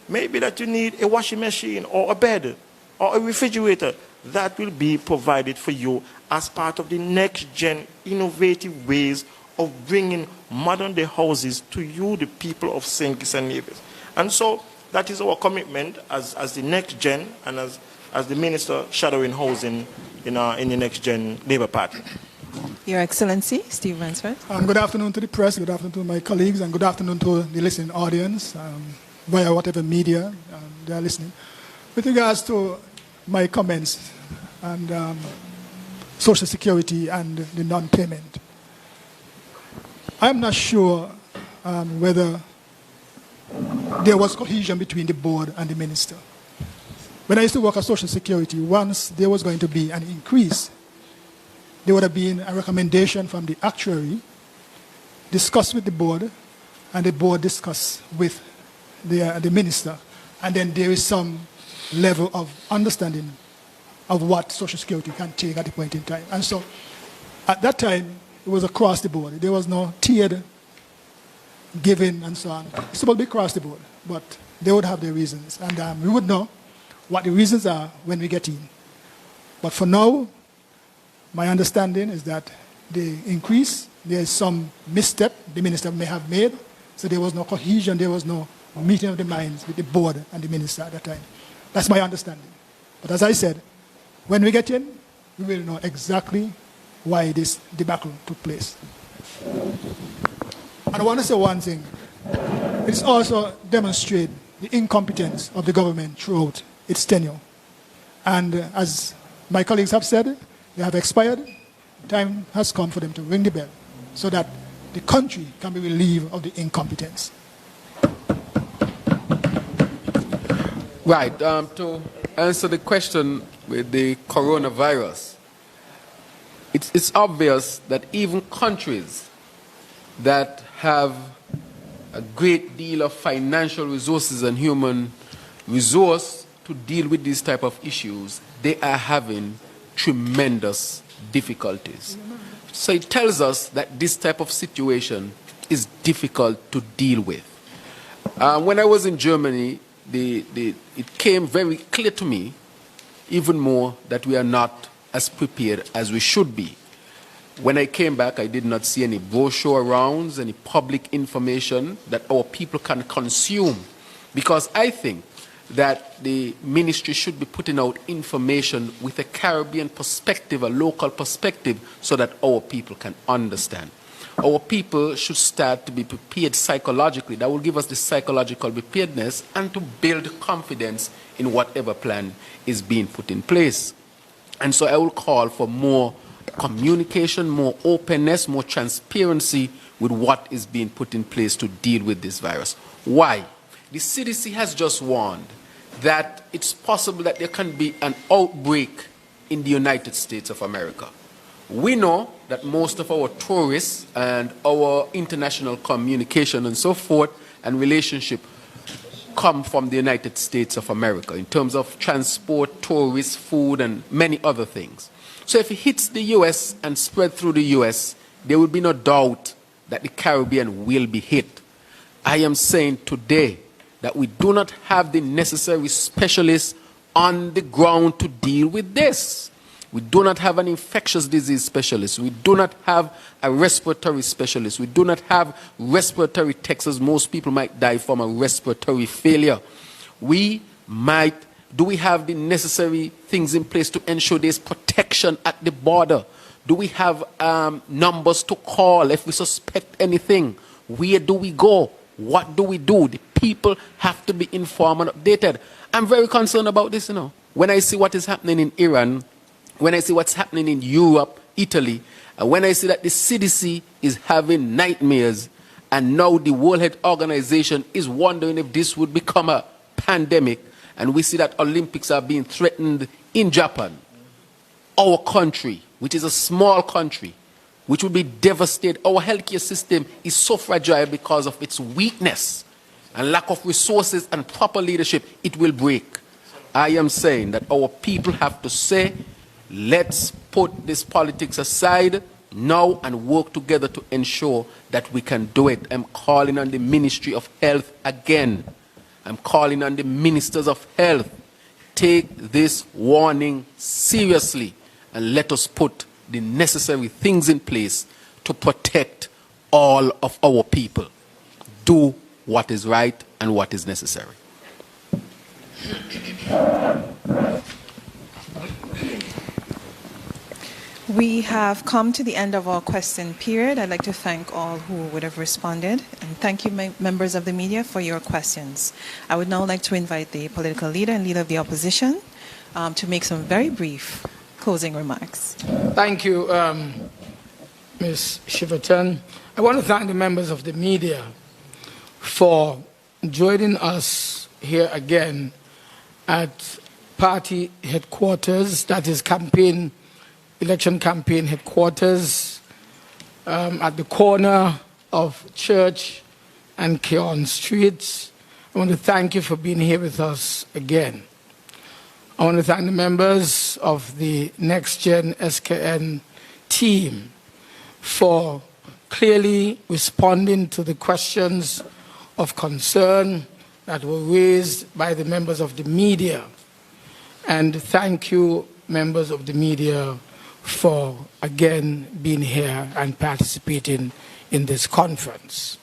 Maybe that you need a washing machine or a bed or a refrigerator, that will be provided for you as part of the next gen innovative ways of bringing modern day houses to you, the people of St. Kitts and Nevis. And so that is our commitment as the next gen and as the minister shadowing housing in the next gen Labour Party. Your Excellency, Steve Ransford. Good afternoon to the press, good afternoon to my colleagues, and good afternoon to the listening audience via whatever media they are listening. With regards to my comments and Social Security and the non-payment, I'm not sure whether there was cohesion between the board and the minister. When I used to work at Social Security, once there was going to be an increase, there would have been a recommendation from the actuary, discussed with the board, and the board discussed with the minister, and then there is some level of understanding of what Social Security can take at the point in time. And so at that time, it was across the board. There was no tiered giving and so on. It's supposed to be across the board, but they would have their reasons. And we would know what the reasons are when we get in. But for now, my understanding is that the increase, there is some misstep the minister may have made, so there was no cohesion, there was no meeting of the minds with the board and the minister at that time. That's my understanding. But as I said, when we get in, we will know exactly why this debacle took place. And I want to say one thing. It's also demonstrate the incompetence of the government throughout its tenure. And as my colleagues have said, they have expired. Time has come for them to ring the bell so that the country can be relieved of the incompetence. Right. To answer the question with the coronavirus, it's obvious that even countries that have a great deal of financial resources and human resource to deal with these type of issues, they are having tremendous difficulties. So it tells us that this type of situation is difficult to deal with. When I was in Germany, it came very clear to me, even more, that we are not as prepared as we should be. When I came back, I did not see any brochure rounds, any public information that our people can consume, because I think that the ministry should be putting out information with a Caribbean perspective, a local perspective, so that our people can understand. Our people should start to be prepared psychologically. That will give us the psychological preparedness and to build confidence in whatever plan is being put in place. And so I will call for more communication, more openness, more transparency with what is being put in place to deal with this virus. Why? The CDC has just warned that it's possible that there can be an outbreak in the United States of America. We know that most of our tourists and our international communication and so forth and relationship come from the United States of America in terms of transport, tourists, food, and many other things. So if it hits the U.S. and spread through the U.S., there will be no doubt that the Caribbean will be hit. I am saying today that we do not have the necessary specialists on the ground to deal with this. We do not have an infectious disease specialist. We do not have a respiratory specialist. We do not have respiratory techs, as most people might die from a respiratory failure. Do we have the necessary things in place to ensure there's protection at the border? Do we have numbers to call if we suspect anything? Where do we go? What do we do? The people have to be informed and updated. I'm very concerned about this, When I see what is happening in Iran, when I see what's happening in Europe, Italy, and when I see that the CDC is having nightmares, and now the World Health Organization is wondering if this would become a pandemic, and we see that Olympics are being threatened in Japan, our country, which is a small country, which will be devastated. Our healthcare system is so fragile because of its weakness and lack of resources and proper leadership, it will break. I am saying that our people have to say, let's put this politics aside now and work together to ensure that we can do it. I'm calling on the Ministry of Health again. I'm calling on the ministers of health. Take this warning seriously and let us put the necessary things in place to protect all of our people. Do what is right and what is necessary. We have come to the end of our question period. I'd like to thank all who would have responded, and thank you, members of the media, for your questions. I would now like to invite the political leader and leader of the opposition to make some very brief closing remarks. Thank you, Ms. Shiverton. I want to thank the members of the media for joining us here again at party headquarters, that is election campaign headquarters, at the corner of Church and Keon Streets. I want to thank you for being here with us again. I want to thank the members of the Next Gen SKN team for clearly responding to the questions of concern that were raised by the members of the media. And thank you, members of the media, for again being here and participating in this conference.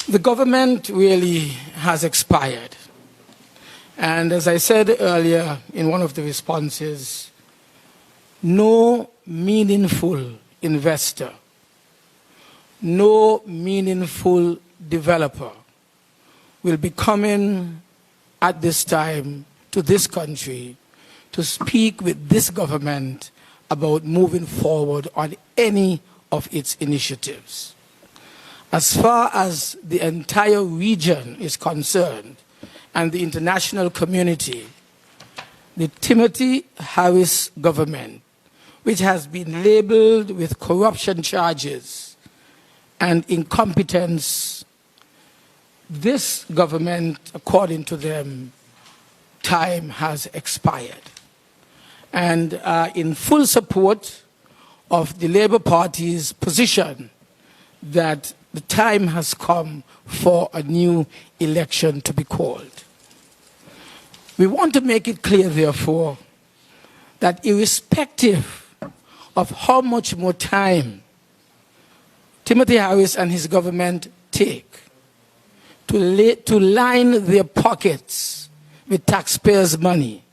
The government really has expired. And as I said earlier in one of the responses, no meaningful investor, no meaningful developer will be coming at this time to this country to speak with this government about moving forward on any of its initiatives. As far as the entire region is concerned and the international community, the Timothy Harris government, which has been labeled with corruption charges and incompetence, this government, according to them, time has expired. And in full support of the Labour Party's position that the time has come for a new election to be called. We want to make it clear, therefore, that irrespective of how much more time Timothy Harris and his government take to line their pockets with taxpayers' money,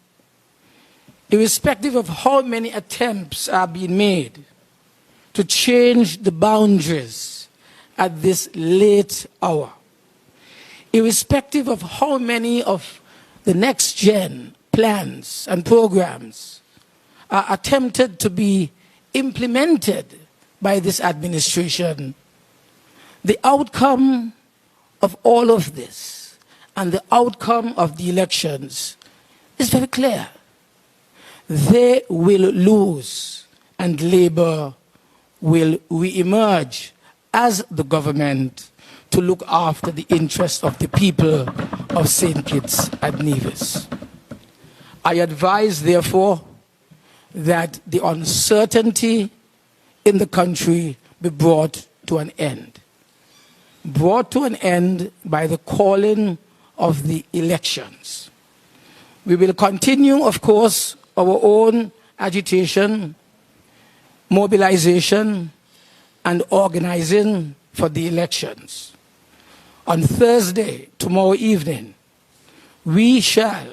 irrespective of how many attempts are being made to change the boundaries at this late hour, irrespective of how many of the next gen plans and programs are attempted to be implemented by this administration, the outcome of all of this and the outcome of the elections is very clear. They will lose and Labour will re-emerge as the government to look after the interests of the people of St. Kitts and Nevis. I advise, therefore, that the uncertainty in the country be brought to an end. Brought to an end by the calling of the elections. We will continue, of course, our own agitation, mobilization, and organizing for the elections. On Thursday, tomorrow evening, we shall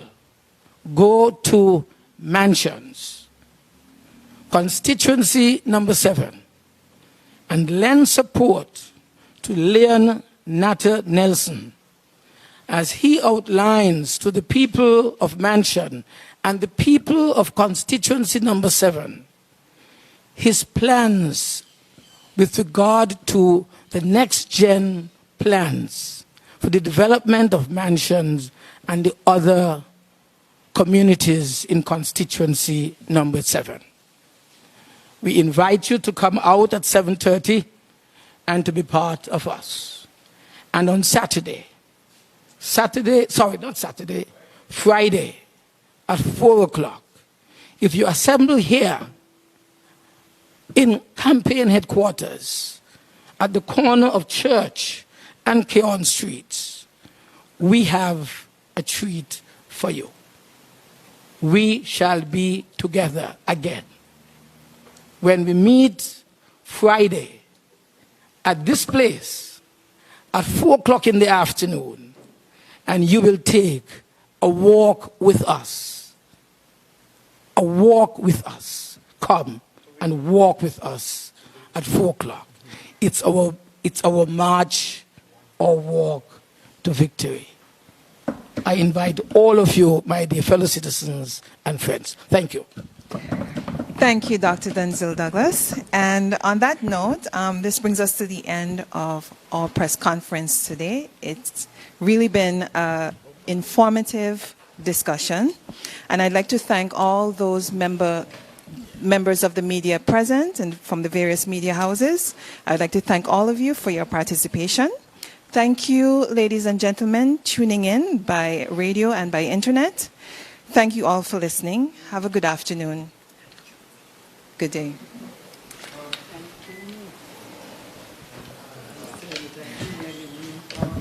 go to mansions, constituency number 7, and lend support to Leon Natter Nelson as he outlines to the people of Mansion and the people of constituency number 7 his plans with regard to the next-gen plans for the development of Mansions and the other communities in constituency number 7. We invite you to come out at 7:30 and to be part of us. And on Friday at 4 o'clock, if you assemble here in campaign headquarters at the corner of Church and Keon Streets, we have a treat for you. We shall be together again. When we meet Friday at this place at 4 o'clock in the afternoon, and you will take a walk with us. A walk with us. Come and walk with us at 4 o'clock. It's our march or walk to victory. I invite all of you, my dear fellow citizens and friends. Thank you. Thank you, Dr. Denzil Douglas. And on that note, this brings us to the end of our press conference today. It's really been an informative discussion. And I'd like to thank all those members of the media present and from the various media houses. I'd like to thank all of you for your participation. Thank you, ladies and gentlemen, tuning in by radio and by internet. Thank you all for listening. Have a good afternoon. Good day.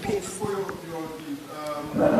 Before you leave,